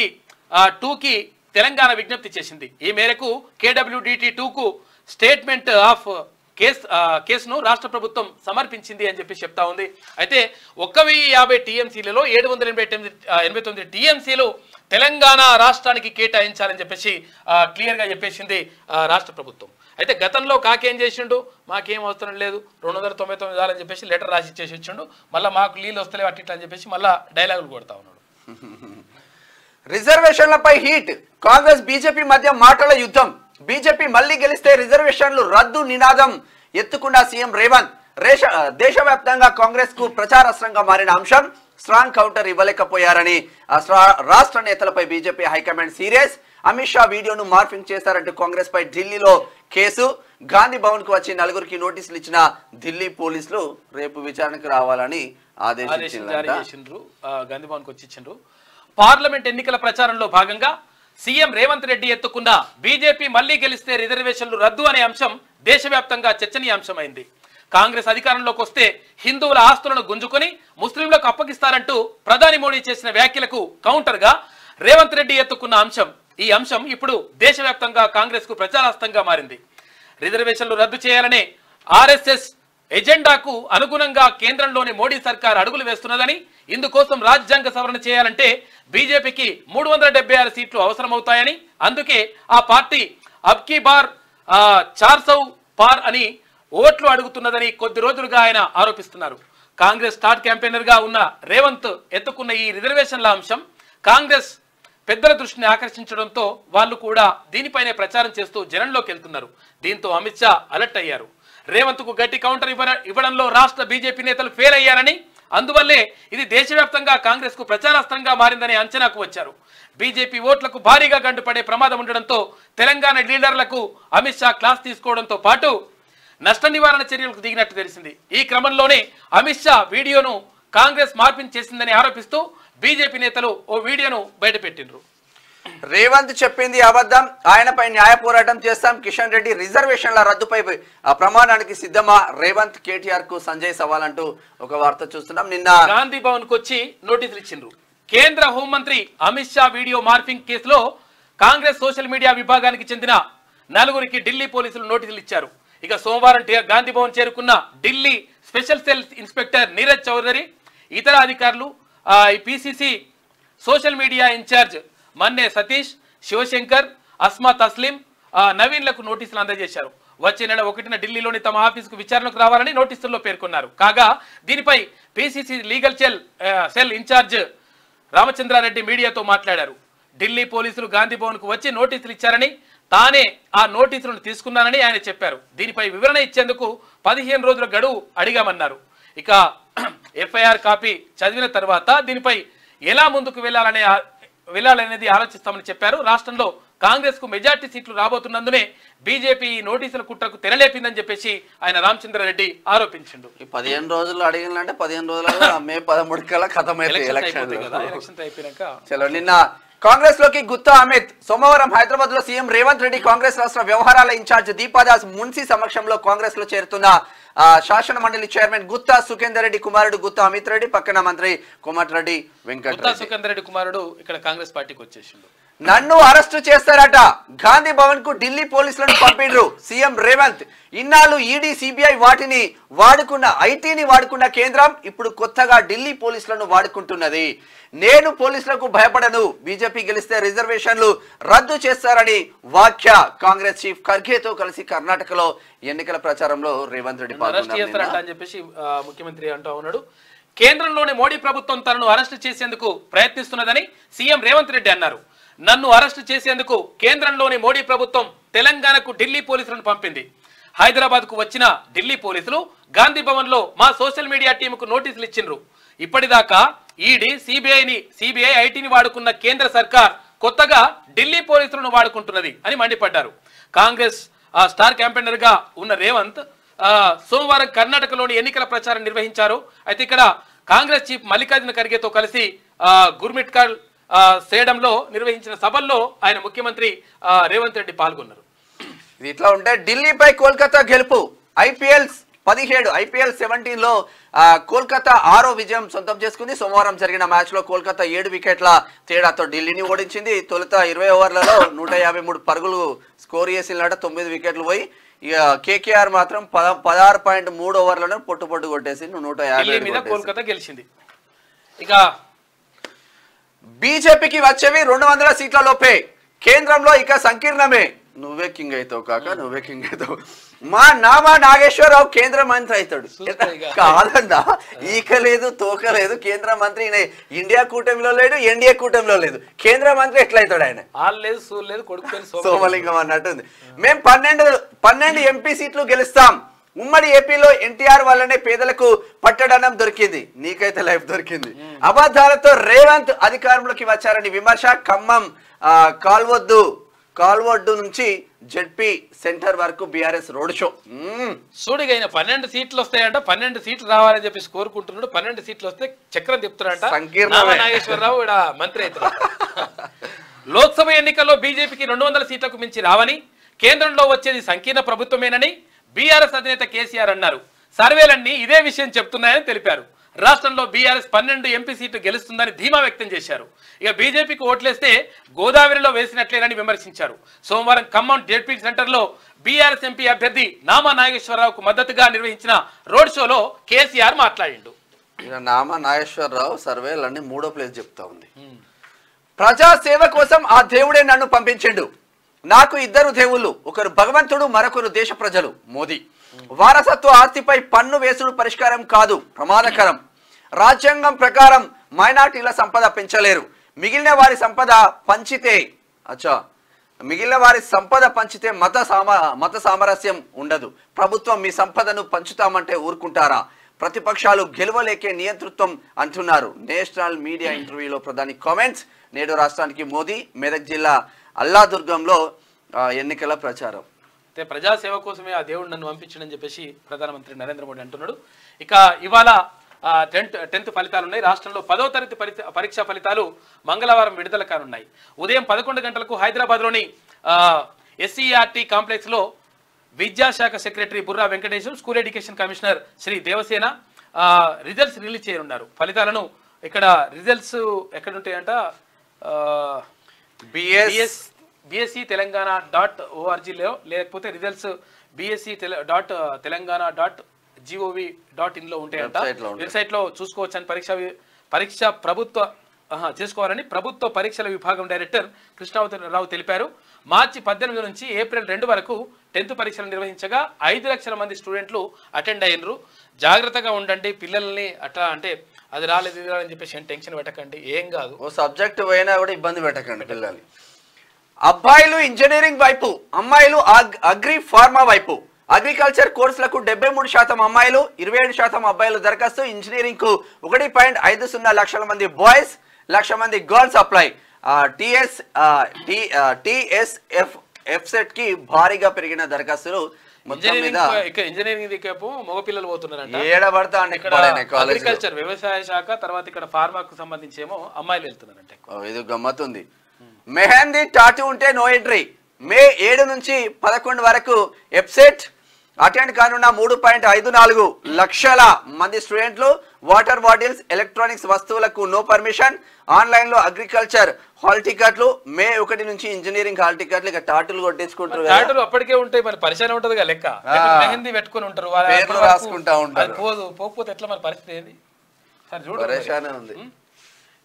S1: 2కి తెలంగాణ విజ్ఞప్తి చేసింది. ఈ మేరకు KWDT 2కు స్టేట్మెంట్ ఆఫ్ కేసును రాష్ట్ర ప్రభుత్వం సమర్పించింది అని చెప్పి చెప్తా ఉంది. అయితే 1050 టీఎంసీలలో 789 టీఎంసీలు తెలంగాణ రాష్ట్రానికి కేటాయించాలని చెప్పేసి క్లియర్ గా చెప్పేసింది రాష్ట్ర ప్రభుత్వం. అయితే గతంలో కాకేం చేసిండు, మాకేం అవసరం లేదు 299 అని చెప్పేసి లెటర్ రాసి ఇచ్చేసి ఇచ్చిండు. మళ్ళీ మాకు నీళ్ళు వస్తలేవు అట్లా అని చెప్పేసి మళ్ళీ డైలాగులు కొడతా ఉన్నాడు.
S2: రిజర్వేషన్లపై హీట్. కాంగ్రెస్ బీజేపీ మధ్య మాటల యుద్ధం. బీజేపీ మళ్లీ గెలిస్తే రిజర్వేషన్లు రద్దు నినాదం ఎత్తుకున్న సీఎం రేవంత్. దేశవ్యాప్తంగా కాంగ్రెస్ కు ప్రచారాస్త్రంగా మారిన అంశం. స్ట్రాంగ్ కౌంటర్ ఇవ్వలేకపోయారని రాష్ట్ర నేతలపై BJP high command serious. Amit Shah వీడియోను మార్ఫింగ్ చేశారంటూ కాంగ్రెస్ పై ఢిల్లీలో కేసు. గాంధీ భవన్ కు వచ్చి 4గురికి నోటీసులు ఇచ్చిన ఢిల్లీ పోలీసులు రేపు విచారణకు రావాలని
S1: ఆదేశించారు. గాంధీ భవన్ కు వచ్చి ఇచ్చిండ్రు. పార్లమెంట్ ఎన్నికల ప్రచారంలో భాగంగా సీఎం రేవంత్ రెడ్డి ఎత్తుకున్న బీజేపీ మళ్లీ గెలిస్తే రిజర్వేషన్లు రద్దు అనే అంశం దేశవ్యాప్తంగా చర్చనీయాంశమైంది. కాంగ్రెస్ అధికారంలోకి వస్తే హిందువుల ఆస్తులను గుంజుకొని ముస్లింలకు అప్పగిస్తారంటూ ప్రధాని మోడీ చేసిన వ్యాఖ్యలకు కౌంటర్ గా రేవంత్ రెడ్డి ఎత్తుకున్న అంశం ఈ అంశం ఇప్పుడు దేశవ్యాప్తంగా కాంగ్రెస్ కు ప్రచారాస్త్రంగా మారింది. రిజర్వేషన్లు రద్దు చేయాలనే ఆర్ఎస్ఎస్ ఎజెండాకు అనుగుణంగా కేంద్రంలోని మోడీ సర్కార్ అడుగులు వేస్తున్నదని, ఇందుకోసం రాజ్యాంగ సవరణ చేయాలంటే బీజేపీకి 376 సీట్లు అవసరమవుతాయని, అందుకే ఆ పార్టీ అబ్కీ బార్ 400 పార్ అని ఓట్లు అడుగుతున్నదని కొద్ది రోజులుగా ఆయన ఆరోపిస్తున్నారు. కాంగ్రెస్ స్టార్ క్యాంపెయినర్ గా ఉన్న రేవంత్ ఎత్తుకున్న ఈ రిజర్వేషన్ల అంశం కాంగ్రెస్ పెద్దల దృష్టిని ఆకర్షించడంతో వాళ్ళు కూడా దీనిపైనే ప్రచారం చేస్తూ జనంలోకి వెళ్తున్నారు. దీంతో అమిత్ షా అలర్ట్ అయ్యారు. రేవంత్ కు గట్టి కౌంటర్ ఇవ్వడంలో రాష్ట్ర బీజేపీ నేతలు ఫెయిల్ అయ్యారని, అందువల్లే ఇది దేశవ్యాప్తంగా కాంగ్రెస్ కు ప్రచారాస్త్రంగా మారిందని అంచనాకు వచ్చారు. బీజేపీ ఓట్లకు భారీగా గంటుపడే ప్రమాదం ఉండడంతో తెలంగాణ లీడర్లకు అమిత్ షా క్లాస్ తీసుకోవడంతో పాటు నష్ట నివారణ చర్యలకు దిగినట్టు తెలిసింది. ఈ క్రమంలోనే అమిత్ షా వీడియోను కాంగ్రెస్ మార్పింగ్ చేసిందని ఆరోపిస్తూ బీజేపీ నేతలు ఓ వీడియోను బయటపెట్టిండ్రు.
S2: రేవంత్ చెప్పింది అబద్ధం, ఆయనపై న్యాయ పోరాటం చేస్తాం. కిషన్ రెడ్డి రిజర్వేషన్ల రద్దుపై ప్రమాణానికి సిద్ధమా? రేవంత్ కేటీఆర్ కు సంజయ్ సవాల్ అంటూ ఒక వార్త చూస్తున్నాం. నిన్న
S1: గాంధీ భవన్ కు వచ్చి నోటీసులు ఇచ్చిండ్రు. కేంద్ర హోంమంత్రి అమిత్ షా వీడియో మార్పింగ్ కేసులో కాంగ్రెస్ సోషల్ మీడియా విభాగానికి చెందిన 4గురికి ఢిల్లీ పోలీసులు నోటీసులు ఇచ్చారు. ఇక సోమవారం గాంధీ భవన్ చేరుకున్న Delhi special cell inspector Neeraj Chaudhary, ఇతర అధికారులు, PCC social media incharge Manne Satish, Shivashankar, Asma Tasleem, నవీన్లకు నోటీసులు అందజేశారు. వచ్చే నెల 1న ఢిల్లీలోని తమ ఆఫీసుకు విచారణకు రావాలని నోటీసుల్లో పేర్కొన్నారు. కాగా దీనిపై PCC legal cell incharge Ramachandra Reddy మీడియాతో మాట్లాడారు. ఢిల్లీ పోలీసులు గాంధీ భవన్ కు వచ్చి నోటీసులు ఇచ్చారని, తానే ఆ నోటీసులను తీసుకున్నానని ఆయన చెప్పారు. దీనిపై వివరణ ఇచ్చేందుకు 15 రోజుల గడువు అడిగామన్నారు. ఇక ఎఫ్ఐఆర్ కాపీ చదివిన తర్వాత దీనిపై ఎలా ముందుకు వెళ్ళాలనేది ఆలోచిస్తామని చెప్పారు. రాష్ట్రంలో కాంగ్రెస్ కు మెజార్టీ సీట్లు రాబోతున్నందునే బీజేపీ నోటీసుల కుట్రకు తెరలేపిందని చెప్పేసి ఆయన రామచంద్రారెడ్డి ఆరోపించిండు.
S2: ఈ 15 రోజులు అడిగినంటే 15 రోజులలో మే 13 కల్లా ఖతమైతే
S1: ఎలక్షన్ అయిపోయినాక.
S2: చలో, నిన్న కాంగ్రెస్ లోకి గుత్తా అమిత్. సోమవారం హైదరాబాద్ లో సీఎం రేవంత్ రెడ్డి, కాంగ్రెస్ రాష్ట్ర వ్యవహారాల ఇన్ఛార్జ్ దీపాదాస్ మున్సీ సమక్షంలో కాంగ్రెస్ లో చేరుతున్న శాసన మండలి చైర్మన్ గుత్తా సుఖేందర్ రెడ్డి కుమారుడు గుత్తా అమిత్ రెడ్డి, పక్కన మంత్రి కోమటిరెడ్డి వెంకట
S1: సుఖేందర్ రెడ్డి కుమారుడు ఇక్కడ కాంగ్రెస్ పార్టీకి వచ్చేసిండు.
S2: నన్ను అరెస్టు చేస్తారట, గాంధీ భవన్ కు ఢిల్లీ పోలీసులను పంపిండ్రు సీఎం రేవంత్. ఇన్నాళ్ళు ఈడీ, సిబిఐ వాటిని వాడుకున్న, ఐటీని వాడుకున్న కేంద్రం ఇప్పుడు కొత్తగా ఢిల్లీ పోలీసులను వాడుకుంటున్నది. నేను పోలీసులకు భయపడను, బీజేపీ గెలిస్తే రిజర్వేషన్లు రద్దు చేస్తారని వ్యాఖ్య. కాంగ్రెస్ చీఫ్ ఖర్గేతో కలిసి కర్ణాటకలో ఎన్నికల ప్రచారంలో రేవంత్ రెడ్డి
S1: అని చెప్పేసి ముఖ్యమంత్రి అంటూ ఉన్నాడు. కేంద్రంలోని మోడీ ప్రభుత్వం తనను అరెస్టు చేసేందుకు ప్రయత్నిస్తున్నదని సీఎం రేవంత్ రెడ్డి అన్నారు. నన్ను అరెస్టు చేసేందుకు కేంద్రంలోని మోడీ ప్రభుత్వం తెలంగాణకు ఢిల్లీ పోలీసులను పంపింది. హైదరాబాద్ కు వచ్చిన ఢిల్లీ పోలీసులు గాంధీ భవన్ లో మా సోషల్ మీడియా టీముకు నోటీసులు ఇచ్చిండ్రు. ఇప్పటిదాకా ఈడీ, సిబిఐ, ఐటీని వాడుకున్న కేంద్ర సర్కార్ కొత్తగా ఢిల్లీ పోలీసులను వాడుకుంటున్నది అని మండిపడ్డారు. కాంగ్రెస్ స్టార్ క్యాంపెయినర్ గా ఉన్న రేవంత్ సోమవారం కర్ణాటకలోని ఎన్నికల ప్రచారం నిర్వహించారు. అయితే ఇక్కడ కాంగ్రెస్ చీఫ్ మల్లికార్జున ఖర్గేతో కలిసి గుర్మిట్కల్ సేడంలో నిర్వహించిన సభల్లో ఆయన ముఖ్యమంత్రి రేవంత్ రెడ్డి పాల్గొన్నారు.
S2: ఇది ఇట్లా ఉంటే ఢిల్లీపై కోల్కతా గెలుపు. ఐపీఎల్ 17 లో కోల్కతా 6వ విజయం సొంతం చేసుకుంది. సోమవారం జరిగిన మ్యాచ్ లో కోల్కతా 7 వికెట్ల తేడాతో ఢిల్లీని ఓడించింది. తొలుత 20 ఓవర్లలో 153 పరుగులు స్కోర్ చేసినట, 9 వికెట్లు పోయి. ఇక కేకేఆర్ మాత్రం 16.3 ఓవర్లను పొట్టు కొట్టేసి 150
S1: కోల్కతా గెలిచింది. ఇక
S2: బీజేపీకి వచ్చేవి 200 సీట్ల లోపే. కేంద్రంలో ఇక సంకీర్ణమే. నువ్వే కింగ్ అవుతావు కాక, నువ్వే కింగ్ అవుతావు. మా నామా నాగేశ్వరరావు కేంద్ర మంత్రి అవుతాడు. కాదన్నా, ఈక లేదు, తోక లేదు. కేంద్ర మంత్రి ఇండియా కూటమిలో లేడు, ఎన్డీఏ కూటమిలో లేదు. కేంద్ర మంత్రి ఎట్లా అవుతాడు ఆయన? సోమలింగం అన్నట్టుంది. మేము 12 ఎంపీ సీట్లు గెలుస్తాం. ఉమ్మడి ఏపీలో ఎన్టీఆర్ వల్లనే పేదలకు పట్టడనం దొరికింది, నీకైతే లైఫ్ దొరికింది. అబద్ధాలతో రేవంత్ అధికారంలోకి వచ్చారని విమర్శ. ఖమ్మం కాల్వొడ్డు నుంచి జెడ్పీ సెంటర్ వరకు బీఆర్ఎస్ రోడ్ షో.
S1: సూడిగా 12 సీట్లు వస్తాయంట, 12 సీట్లు రావాలని చెప్పేసి కోరుకుంటున్నాడు. 12 సీట్లు వస్తే చక్రం తిప్పుతారంట. నాగేశ్వరరావు ఇక్కడ మంత్రి అవుతారు. లోక్సభ ఎన్నికల్లో బీజేపీకి 200 సీట్లకు మించి రావని, కేంద్రంలో వచ్చేది సంకీర్ణ ప్రభుత్వమేనని బీఆర్ఎస్ అధినేత కేసీఆర్ అన్నారు. సర్వేలన్నీ ఇదే విషయం చెప్తున్నాయని తెలిపారు. రాష్ట్రంలో బీఆర్ఎస్ 12 ఎంపీ సీట్లు గెలుస్తుందని ధీమా వ్యక్తం చేశారు. ఇక బీజేపీకి ఓట్లేస్తే గోదావరిలో వేసినట్లేనని విమర్శించారు. సోమవారం ఖమ్మం జెడ్పీ సెంటర్లో బీఆర్ఎస్ ఎంపీ అభ్యర్థి నామా నాగేశ్వరరావుకు మద్దతుగా నిర్వహించిన రోడ్ షోలో కేసీఆర్ మాట్లాడిండు.
S2: ఇక నామా నాగేశ్వరరావు సర్వేలన్నీ 3వ ప్లేస్ చెప్తా ఉంది. ప్రజా సేవ కోసం ఆ దేవుడే నన్ను పంపించిండు. నాకు 2 దేవుళ్ళు, ఒకరు భగవంతుడు, మరొకరు దేశ ప్రజలు. మోదీ వారసత్వ ఆస్తిపై పన్ను వేసుడు పరిష్కారం కాదు, ప్రమాదకరం. రాజ్యాంగం ప్రకారం మైనార్టీల సంపద పెంచలేరు. మిగిలిన వారి సంపద పంచితే మత సామరస్యం ఉండదు. ప్రభుత్వం మీ సంపదను పంచుతామంటే ఊరుకుంటారా? ప్రతిపక్షాలు గెలవలేకే నియంతృత్వం అంటున్నారు. నేషనల్ మీడియా ఇంటర్వ్యూలో ప్రధాని కామెంట్స్. నేడు రాష్ట్రానికి మోదీ. మెదక్ జిల్లా అల్లాదుర్గంలో ఎన్నికల ప్రచారం.
S1: ప్రజాసేవ కోసమే ఆ దేవుడు నన్ను పంపించడని చెప్పేసి ప్రధానమంత్రి నరేంద్ర మోడీ అంటున్నాడు. ఇక ఇవాళ 10th ఫలితాలు ఉన్నాయి. రాష్ట్రంలో 10వ తరగతి పరీక్షా ఫలితాలు మంగళవారం విడుదల కానున్నాయి. ఉదయం 11 గంటలకు హైదరాబాద్లోని SCERT కాంప్లెక్స్లో విద్యాశాఖ secretary Burra Venkatesham, school education commissioner Shri Devasena results release చేయనున్నారు. ఫలితాలను ఇక్కడ రిజల్ట్స్ ఎక్కడుంటాయంట, BSc telangana.org లేకపోతే రిజల్ట్స్ BSc.telangana.gov.in లో ఉంటాయంట. వెబ్సైట్ లో చూసుకోవచ్చని పరీక్ష చేసుకోవాలని ప్రభుత్వ పరీక్షల విభాగం డైరెక్టర్ కృష్ణావతిరావు తెలిపారు. మార్చి 18 నుంచి ఏప్రిల్ 2 వరకు 10th పరీక్షలు నిర్వహించగా 5 లక్షల మంది స్టూడెంట్లు అటెండ్ అయ్యారు. జాగ్రత్తగా ఉండండి, పిల్లల్ని అట్లా అంటే అది రాలేదు ఇది రాలని చెప్పేసి టెన్షన్ పెట్టకండి, ఏం కాదు.
S2: ఓ సబ్జెక్ట్ పోయినా కూడా ఇబ్బంది పెట్టకండి పిల్లల్ని. అబ్బాయిలు ఇంజనీరింగ్ వైపు, అమ్మాయిలు అగ్రి ఫార్మా వైపు. అగ్రికల్చర్ కోర్సులకు 73% అమ్మాయిలు, 27% అబ్బాయిలు దరఖాస్తు. ఇంజనీరింగ్ కు 1.50 లక్షల మంది బాయ్స్, 1 లక్ష మంది గర్ల్స్ అప్లై. TSFSET కి భారీగా పెరిగిన దరఖాస్తులు.
S1: ఇంజనీరింగ్ మగ పిల్లలు పోతున్నారంట.
S2: అగ్రికల్చర్
S1: వ్యవసాయ శాఖ తర్వాత ఇక్కడ ఫార్మాకు సంబంధించి ఏమో అమ్మాయిలు వెళ్తున్నారంట.
S2: ఇది గమ్మత్తుంది. మెహందీ టాటూ ఉంటే నో ఎంట్రీ. మే 7 నుంచి 11 వరకు ఎఫ్సెట్ అటెండ్ కానున్న 3.54 లక్షల మంది స్టూడెంట్లు. వాటర్ బాటిల్స్, ఎలక్ట్రానిక్స్ వస్తువులకు నో పర్మిషన్. ఆన్లైన్ లో అగ్రికల్చర్ హాల్ టికెట్లు. మే 1 నుంచి ఇంజనీరింగ్ హాల్ టికెట్లు. ఇక టాటూలు కొట్టించుకుంటారు.
S1: టాటూలు అప్పటికే ఉంటాయి, మరి పరిచయం ఉంటది కదా లెక్క. మెహందీ పెట్టుకుని ఉంటారు,
S2: రాసుకుంటా ఉంటారు.
S1: పోకపోతే ఎట్లా మరి పరిస్థితి ఏది
S2: ఉంది.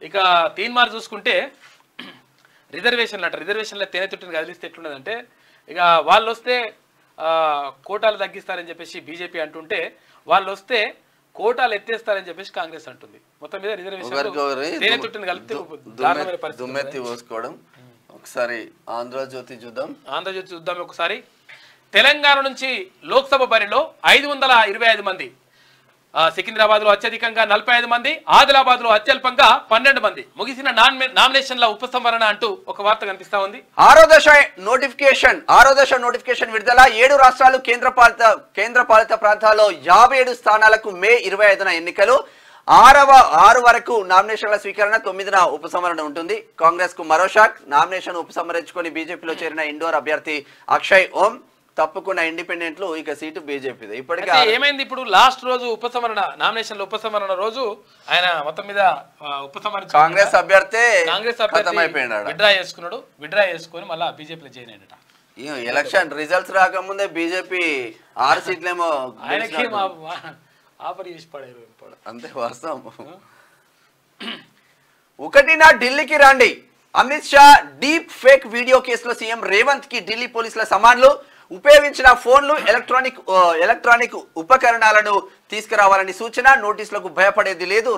S1: ఇక తీన్మార్ చూసుకుంటే రిజర్వేషన్ల తేనెతుట్టిని కదిలిస్తే ఎట్లున్నదంటే, ఇక వాళ్ళు వస్తే కోటాలు తగ్గిస్తారని చెప్పేసి బీజేపీ అంటుంటే, వాళ్ళు వస్తే కోటాలు ఎత్తేస్తారని చెప్పేసి కాంగ్రెస్ అంటుంది. మొత్తం మీద రిజర్వేషన్ తేనెతుట్టిని కలిపితే
S2: దుమ్మెత్తి పోసుకోవడం. ఒకసారి ఆంధ్రజ్యోతి చూద్దాం
S1: ఒకసారి. తెలంగాణ నుంచి లోక్సభ బరిలో 525 మంది, సికింద్రాబాద్ లో అత్యధికంగా 45 మంది, ఆదిలాబాద్ లో అత్యల్పంగా 12 మంది. ముగిసిన నామినేషన్ల ఉపసంహరణ అంటూ ఒక వార్త కనిపిస్తా ఉంది.
S2: 6వ దశ నోటిఫికేషన్ విడుదల. 7 రాష్ట్రాలు కేంద్రపాలిత ప్రాంతాల్లో 57 స్థానాలకు మే 25న ఎన్నికలు. 6 వరకు నామినేషన్ల స్వీకరణ, 9న ఉపసంహరణ ఉంటుంది. కాంగ్రెస్ కు మరో షాక్. నామినేషన్ ఉపసంహరించుకొని బీజేపీలో చేరిన ఇండోర్ అభ్యర్థి అక్షయ్ ఓం తప్పకుండా ఇండిపెండెంట్లు. ఇక సీటు బీజేపీదే. ఇప్పటికే
S1: ఏమైంది, ఇప్పుడు లాస్ట్ రోజు నామినేషన్ల ఉపసంహరణ రోజు ఆయన మొత్తం మీద
S2: కాంగ్రెస్ అభ్యర్థి
S1: విడ్రా చేసుకుని మళ్ళీ బీజేపీలో జాయిన్ అయినట.
S2: ఎలక్షన్ రిజల్ట్స్ రాకముందే బీజేపీ 6 సీట్లేమో
S1: ఆయనకి ఆఫర్ చేసి పడారు.
S2: అంతే వాస్తవం. 1న ఢిల్లీకి రండి. Amit Shah deep fake video కేసులో సీఎం రేవంత్ కి ఢిల్లీ పోలీసుల సమాన్లు. ఉపయోగించిన ఫోన్లు, ఎలక్ట్రానిక్ ఉపకరణాలను తీసుకురావాలని సూచన. నోటీసులకు భయపడేది లేదు.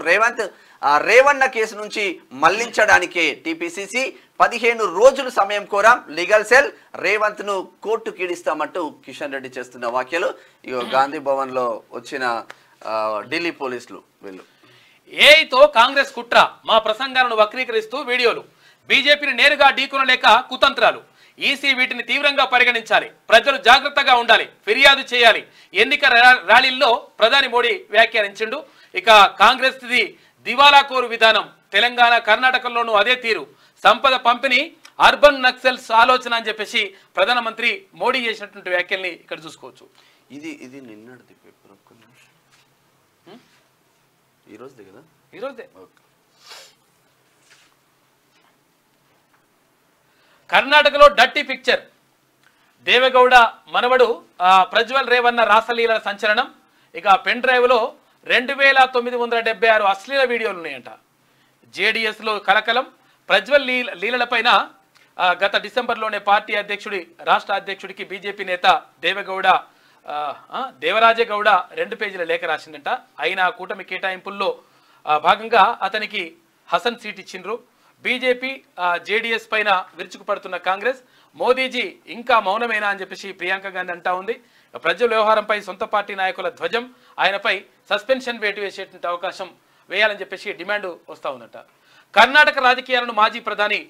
S2: రేవన్న కేసు నుంచి మళ్లించడానికే టీపీసీసీ 15 రోజులు సమయం కోరాం. Legal cell. రేవంత్ ను కోర్టు కీడిస్తామంటూ కిషన్ రెడ్డి చేస్తున్న వ్యాఖ్యలు. గాంధీ భవన్ లో వచ్చిన ఢిల్లీ పోలీసులు వీళ్ళు.
S1: ఏఐతో కాంగ్రెస్ కుట్ర, మా ప్రసంగాలను వక్రీకరిస్తూ వీడియోలు. బీజేపీని నేరుగా ఢీకొనలేక కుతంత్రాలు. ఈసీ వీటిని తీవ్రంగా పరిగణించాలి. ప్రజలు జాగ్రత్తగా ఉండాలి, ఫిర్యాదు చేయాలి. ఎన్నిక ర్యాలీల్లో ప్రధాని మోడీ వ్యాఖ్యానించిండు. ఇక కాంగ్రెస్ దివాలాకోరు విధానం. తెలంగాణ, కర్ణాటకలోనూ అదే తీరు. సంపద పంపిణీ, అర్బన్ నక్సల్స్ ఆలోచన అని చెప్పేసి ప్రధానమంత్రి మోడీ చేసినటువంటి వ్యాఖ్యల్ని ఇక్కడ చూసుకోవచ్చు.
S2: ఇది నిన్నటిది పేపర్. ఒక్క నిమిషం. ఈ రోజుదే కదా,
S1: ఈ రోజే. కర్ణాటకలో డర్టీ పిక్చర్, దేవగౌడ మనవడు ప్రజ్వల్ రేవన్న రాసలీల సంచలనం. ఇక పెన్ డ్రైవ్లో 2976 అశ్లీల వీడియోలు ఉన్నాయంట. జేడీఎస్లో కలకలం. ప్రజ్వల్ లీలలపైన గత డిసెంబర్లోనే పార్టీ అధ్యక్షుడి రాష్ట్ర అధ్యక్షుడికి బీజేపీ నేత దేవరాజేగౌడ 2 పేజీల లేఖ రాసిందంట. అయినా కూటమి కేటాయింపుల్లో భాగంగా అతనికి హసన్ సీట్ ఇచ్చిండ్రు. బీజేపీ జేడీఎస్ పైన విరుచుకుపడుతున్న కాంగ్రెస్, మోదీజీ ఇంకా మౌనమేనా అని చెప్పేసి ప్రియాంక గాంధీ అంటా ఉంది. ప్రజ్వల్ వ్యవహారంపై సొంత పార్టీ నాయకుల ధ్వజం, ఆయనపై సస్పెన్షన్ వేటు వేసేటువంటి అవకాశం వేయాలని చెప్పేసి డిమాండ్ వస్తూ ఉందట. కర్ణాటక రాజకీయాలను మాజీ ప్రధాని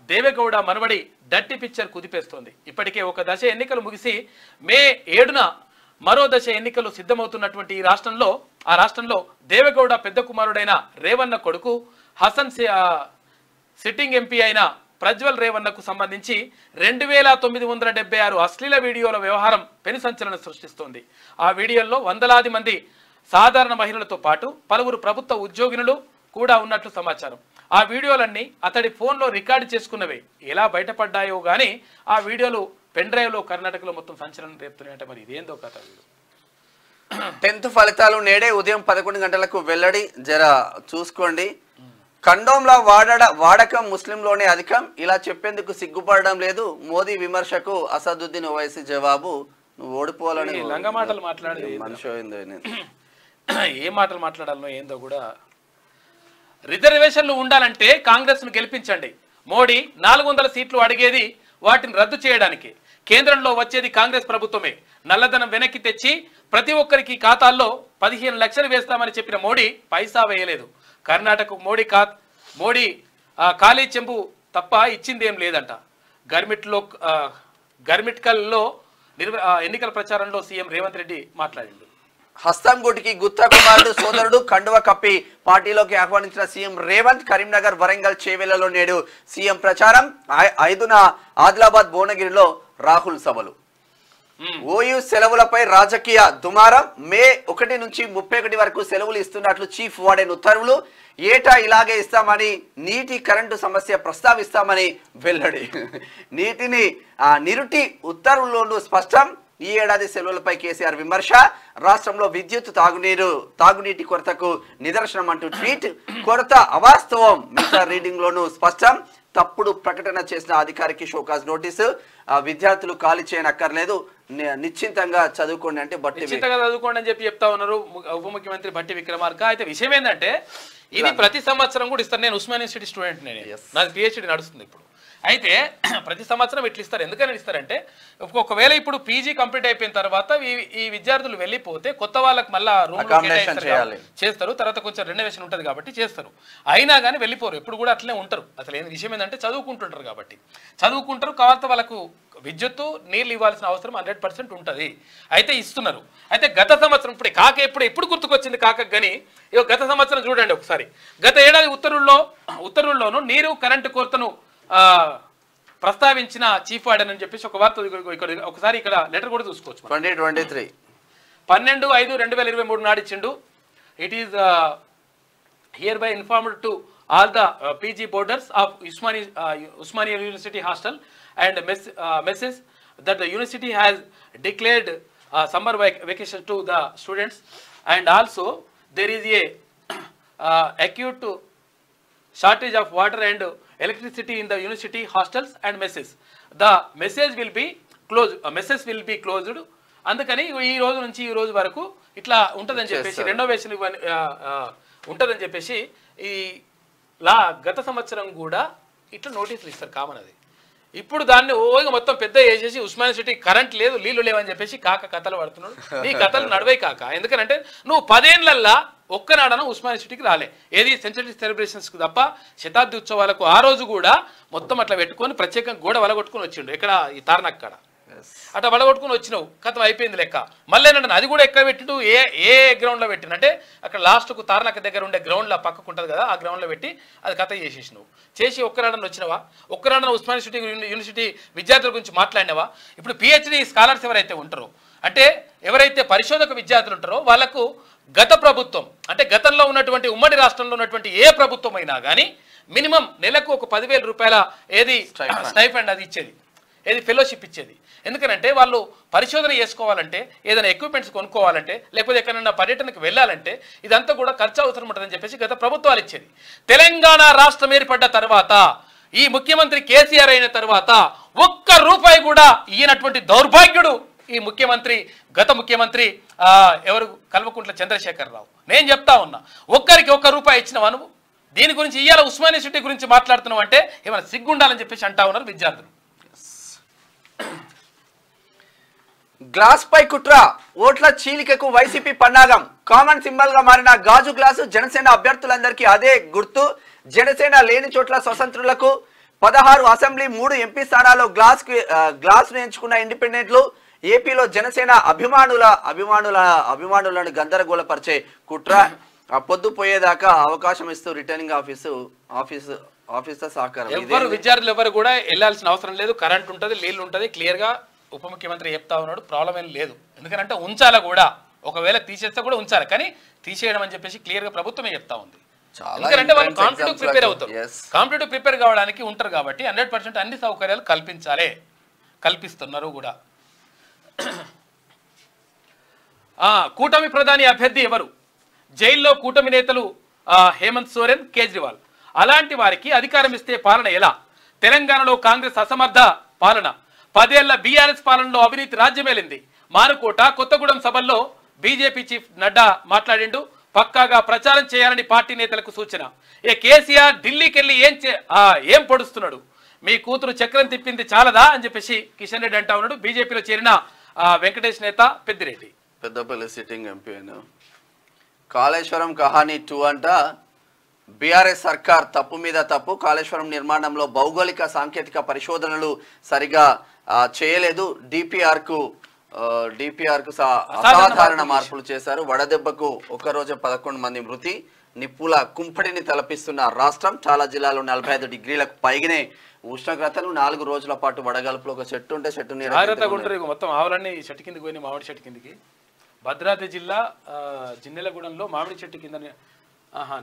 S1: దేవేగౌడ మనవడి డర్టీ పిక్చర్ కుదిపేస్తోంది. ఇప్పటికే ఒక దశ ఎన్నికలు ముగిసి మే 7న మరో దశ ఎన్నికలు సిద్ధమవుతున్నటువంటి ఆ రాష్ట్రంలో దేవేగౌడ పెద్ద కుమారుడైన రేవన్న కొడుకు హసన్ సిట్టింగ్ ఎంపీ అయిన ప్రజ్వల్ రేవన్నకు సంబంధించి 2976 అశ్లీల వీడియోల వ్యవహారం పెను సంచలనం సృష్టిస్తోంది. ఆ వీడియోల్లో వందలాది మంది సాధారణ మహిళలతో పాటు పలువురు ప్రభుత్వ ఉద్యోగినులు కూడా ఉన్నట్లు సమాచారం. ఆ వీడియోలన్నీ అతడి ఫోన్లో రికార్డు చేసుకున్నవే. ఎలా బయటపడ్డాయో గానీ ఆ వీడియోలు పెన్ డ్రైవ్లో కర్ణాటకలో మొత్తం సంచలనం రేపుతున్నాయంటే మరి ఇదేందో కథ.
S2: 10th ఫలితాలు నేడే ఉదయం 11 గంటలకు వెల్లడి, జర చూసుకోండి. కండోంల వాడకం ముస్లింలోనే అధికం, ఇలా చెప్పేందుకు సిగ్గుపడడం లేదు. మోదీ విమర్శకు అసదుద్దీన్ ఓవైసీ జవాబు, నువ్వు ఓడిపోవాలని
S1: లంగ మాటలు మాట్లాడేది
S2: మనిషి
S1: ఏ మాటలు మాట్లాడాలనో ఏందో కూడా. రిజర్వేషన్లు ఉండాలంటే కాంగ్రెస్ ను గెలిపించండి. మోడీ 400 సీట్లు అడిగేది వాటిని రద్దు చేయడానికి. కేంద్రంలో వచ్చేది కాంగ్రెస్ ప్రభుత్వమే. నల్లధనం వెనక్కి తెచ్చి ప్రతి ఒక్కరికి ఖాతాల్లో 15 లక్షలు వేస్తామని చెప్పిన మోడీ పైసా వేయలేదు. కర్ణాటక మోడీ ఖాళీ చెంబు తప్ప ఇచ్చిందేం లేదంట. గర్మిట్కల్లో ఎన్నికల ప్రచారంలో సీఎం రేవంత్ రెడ్డి మాట్లాడిండు.
S2: హస్తంగుటికి గుత్తా కుమారుడు సోదరుడు కండువ కప్పి పార్టీలోకి ఆహ్వానించిన సీఎం రేవంత్. కరీంనగర్, వరంగల్, చేవెళ్లలో నేడు సీఎం ప్రచారం. 5న ఆదిలాబాద్, భువనగిరిలో రాహుల్ సభలు. ఓయూ సెలవులపై రాజకీయ దుమారం. మే 1 నుంచి 31 వరకు సెలవులు ఇస్తున్నట్లు చీఫ్ వార్డెన్ ఉత్తర్వులు. ఏటా ఇలాగే ఇస్తామని, నీటి కరెంటు సమస్య ప్రస్తావిస్తామని వెల్లడి. నిరుటి ఉత్తర్వుల్లోనూ స్పష్టం. ఈ ఏడాది సెలవులపై కేసీఆర్ విమర్శ. రాష్ట్రంలో విద్యుత్, తాగునీటి కొరతకు నిదర్శనం అంటూ ట్వీట్. కొరత అవాస్తవం, మీటర్ రీడింగ్ లోనూ స్పష్టం. తప్పుడు ప్రకటన చేసిన అధికారికి షోకాజ్ నోటీసు. విద్యార్థులు ఖాళీ చేయనక్కర్లేదు, నిశ్చింతంగా చదువుకోండి అంటే
S1: చదువుకోండి అని చెప్పి చెప్తా ఉన్నారు ఉప ముఖ్యమంత్రి భట్టి విక్రమార్క. అయితే విషయం ఏంటంటే ఇది ప్రతి సంవత్సరం కూడా ఇస్తారు. నేను ఉస్మానియా యూనివర్సిటీ స్టూడెంట్, నాది పిహెచ్డి నడుస్తుంది ఇప్పుడు. అయితే ప్రతి సంవత్సరం ఇట్లా ఇస్తారు. ఎందుకని ఇస్తారంటే ఒకవేళ ఇప్పుడు పీజీ కంప్లీట్ అయిపోయిన తర్వాత ఈ విద్యార్థులు వెళ్ళిపోతే కొత్త వాళ్ళకి మళ్ళీ రూమ్ చేస్తారు. తర్వాత కొంచెం రెనోవేషన్ ఉంటుంది కాబట్టి చేస్తారు. అయినా కానీ వెళ్ళిపోరు, ఎప్పుడు కూడా అట్లనే ఉంటారు. అసలు ఏం విషయం ఏంటంటే చదువుకుంటుంటారు కాబట్టి చదువుకుంటారు. కాబట్టి వాళ్ళకు విద్యుత్తు, నీళ్ళు ఇవ్వాల్సిన అవసరం 100% ఉంటుంది. అయితే ఇస్తున్నారు. అయితే గత సంవత్సరం ఎప్పుడు గుర్తుకొచ్చింది కాకకు కానీ గత సంవత్సరం చూడండి ఒకసారి. గత ఏడాది ఉత్తర్వుల్లోనూ నీరు కరెంటు కొరతను ప్రస్తావించిన చీఫ్ వార్డెన్ అని చెప్పేసి ఒక వార్త ఒకసారి ఇక్కడ లెటర్ కూడా చూసుకోవచ్చు.
S2: 2023
S1: 12/5/2023 నాడు ఇచ్చిండు. It is here by informed to all the PG boarders of Usmania University hostel and messes that the university has declared summer vacation to the students, and also there is a acute shortage of water and electricity in the university hostels and messes. The messes will be closed. అందుకని ఈ రోజు నుంచి ఈ రోజు వరకు ఇట్లా ఉంటుందని చెప్పేసి రెనోవేషన్ ఉంటుందని చెప్పేసి ఈ గత సంవత్సరం కూడా ఇట్లా నోటీసులు ఇస్తారు కామన్. అది ఇప్పుడు దాన్ని మొత్తం పెద్ద వేసేసి ఉస్మానియా యూనివర్సిటీ కరెంట్ లేదు, నీళ్లు లేవని చెప్పేసి కాక కథలు పడుతున్నాడు. నీ కథలు నడవై కాక. ఎందుకంటే నువ్వు 10 ఏళ్లల్లా ఒక్కనాడన ఉస్మానియా యూనివర్సిటీకి రాలే. ఏది సెంచరీ సెలబ్రేషన్స్కి తప్ప శతాబ్ది ఉత్సవాలకు ఆ రోజు కూడా మొత్తం అట్లా పెట్టుకొని ప్రత్యేకంగా గోడ వలగొట్టుకుని వచ్చిండు. ఎక్కడ ఈ తార్నాక్ కాడ అట్లా వలగొట్టుకుని వచ్చినావు, కథం అయిపోయింది లెక్క. మళ్ళీ ఏంటంటే అది కూడా ఎక్కడ పెట్టిండు, ఏ గ్రౌండ్లో పెట్టిండు అంటే అక్కడ లాస్ట్కు తార్నాక దగ్గర ఉండే గ్రౌండ్లో పక్కకు ఉంటుంది కదా, ఆ గ్రౌండ్లో పెట్టి అది కథ చేసేసినావు. చేసి ఒక్కనాడన వచ్చినావా? ఒక్కనాడన ఉస్మానియా యూనివర్సిటీ విద్యార్థుల గురించి మాట్లాడినావా? ఇప్పుడు పిహెచ్డి స్కాలర్స్ ఎవరైతే ఉంటారో అంటే ఎవరైతే పరిశోధక విద్యార్థులు ఉంటారో వాళ్ళకు గత ప్రభుత్వం అంటే గతంలో ఉన్నటువంటి ఉమ్మడి రాష్ట్రంలో ఉన్నటువంటి ఏ ప్రభుత్వం అయినా కానీ మినిమం నెలకు ఒక 10,000 రూపాయల ఏది స్టైఫండ్ అది ఇచ్చేది, ఏది ఫెలోషిప్ ఇచ్చేది. ఎందుకనంటే వాళ్ళు పరిశోధన చేసుకోవాలంటే, ఏదైనా ఎక్విప్మెంట్స్ కొనుక్కోవాలంటే, లేకపోతే ఎక్కడైనా పర్యటనకు వెళ్ళాలంటే ఇదంతా కూడా ఖర్చు అవసరం ఉంటుందని చెప్పేసి గత ప్రభుత్వాలు ఇచ్చేది. తెలంగాణ రాష్ట్రం ఏర్పడ్డ తర్వాత ఈ ముఖ్యమంత్రి కేసీఆర్ అయిన తర్వాత ఒక్క రూపాయి కూడా ఇయ్యనటువంటి దౌర్భాగ్యుడు ఈ ముఖ్యమంత్రి, గత ముఖ్యమంత్రి ఎవరు కల్వకుంట్ల చంద్రశేఖరరావు. నేను చెప్తా ఉన్నా, ఒక్కరికి 1 రూపాయి ఇచ్చినవా నువ్వు? దీని గురించి ఇవాళ ఉస్మానియా యూనివర్సిటీ గురించి మాట్లాడుతున్నావు అంటే ఏమైనా సిగ్గుండాలని చెప్పేసి అంటా ఉన్నారు విద్యార్థులు.
S2: గ్లాస్ పై కుట్ర, ఓట్ల చీలికకు వైసీపీ పన్నాగం. కామన్ సింబల్ గా మారిన గాజు గ్లాసు జనసేన అభ్యర్థులందరికీ అదే గుర్తు. జనసేన లేని చోట్ల స్వతంత్రులకు 16 అసెంబ్లీ 3 ఎంపీ స్థానాల్లో గ్లాస్ ఎంచుకున్న ఇండిపెండెంట్లు. ఏపీలో జనసేన అభిమానులను గందరగోళపరిచే కుట్ర. పొద్దుపోయేదాకా అవకాశం ఇస్తూ రిటర్నింగ్ ఆఫీసర్ సహకారం.
S1: విద్యార్థులు ఎవరు కూడా వెళ్లాల్సిన అవసరం లేదు. కరెంట్ ఉంటుంది, నీళ్లు ఉంటుంది, క్లియర్ గా ఉప ముఖ్యమంత్రి చెప్తా ఉన్నాడు. ప్రాబ్లం ఏం లేదు. ఎందుకంటే ఉంచాలా కూడా, ఒకవేళ తీసేస్తే కూడా ఉంచాలి, కానీ తీసేయడం అని చెప్పేసి క్లియర్ గా ప్రభుత్వమే చెప్తా ఉంది. ఎందుకంటే వాళ్ళు కాంపిటేటివ్ ప్రిపేర్ అవుతారు. కాంపిటేటివ్ ప్రిపేర్ కావడానికి ఉంటారు కాబట్టి 100% అన్ని సౌకర్యాలు కల్పిస్తున్నారు కూడా. కూటమి ప్రధాని అభ్యర్థి ఎవరు? జైల్లో కూటమి నేతలు హేమంత్ సోరెన్, కేజ్రీవాల్. అలాంటి వారికి అధికారం ఇస్తే పాలన ఎలా? తెలంగాణలో కాంగ్రెస్ అసమర్థ పాలన. 10 ఏళ్ల బీఆర్ఎస్ పాలనలో అవినీతి రాజ్యమేలింది. మానుకోట, కొత్తగూడెం సభల్లో బీజేపీ చీఫ్ నడ్డా మాట్లాడిండు. పక్కాగా ప్రచారం చేయాలని పార్టీ నేతలకు సూచన. కేసీఆర్ ఢిల్లీకి వెళ్ళి ఏం పొడుస్తున్నాడు? మీ కూతురు చక్రం తిప్పింది చాలదా అని చెప్పేసి కిషన్ రెడ్డి అంటా ఉన్నాడు. బీజేపీలో చేరిన వెంకటేష్ నేత పెద్దిరెడ్డి.
S2: Peddapalli sitting MP. కాళేశ్వరం కహానీ 2 అంట. బీఆర్ఎస్ సర్కార్ తప్పు మీద తప్పు. కాళేశ్వరం నిర్మాణంలో భౌగోళిక సాంకేతిక పరిశోధనలు సరిగా చేయలేదు. డిపిఆర్ కు అసాధారణ మార్పులు చేశారు. వడదెబ్బకు ఒక్కరోజు 11 మంది మృతి. నిప్పుల కుంపటిని తలపిస్తున్న రాష్ట్రం. చాలా జిల్లాలో 45 డిగ్రీలకు పైగానే ఉష్ణోగ్రతలు. 4 రోజుల పాటు వడగలుపులో ఒక చెట్టు ఉంటే చెట్టు
S1: మొత్తం ఆవులన్నీ చెట్టు కిందకి పోయినాయి, మామిడి చెట్టు కిందకి. భద్రాద్రి జిల్లా జిన్నెలగూడెంలో మామిడి చెట్టు కింద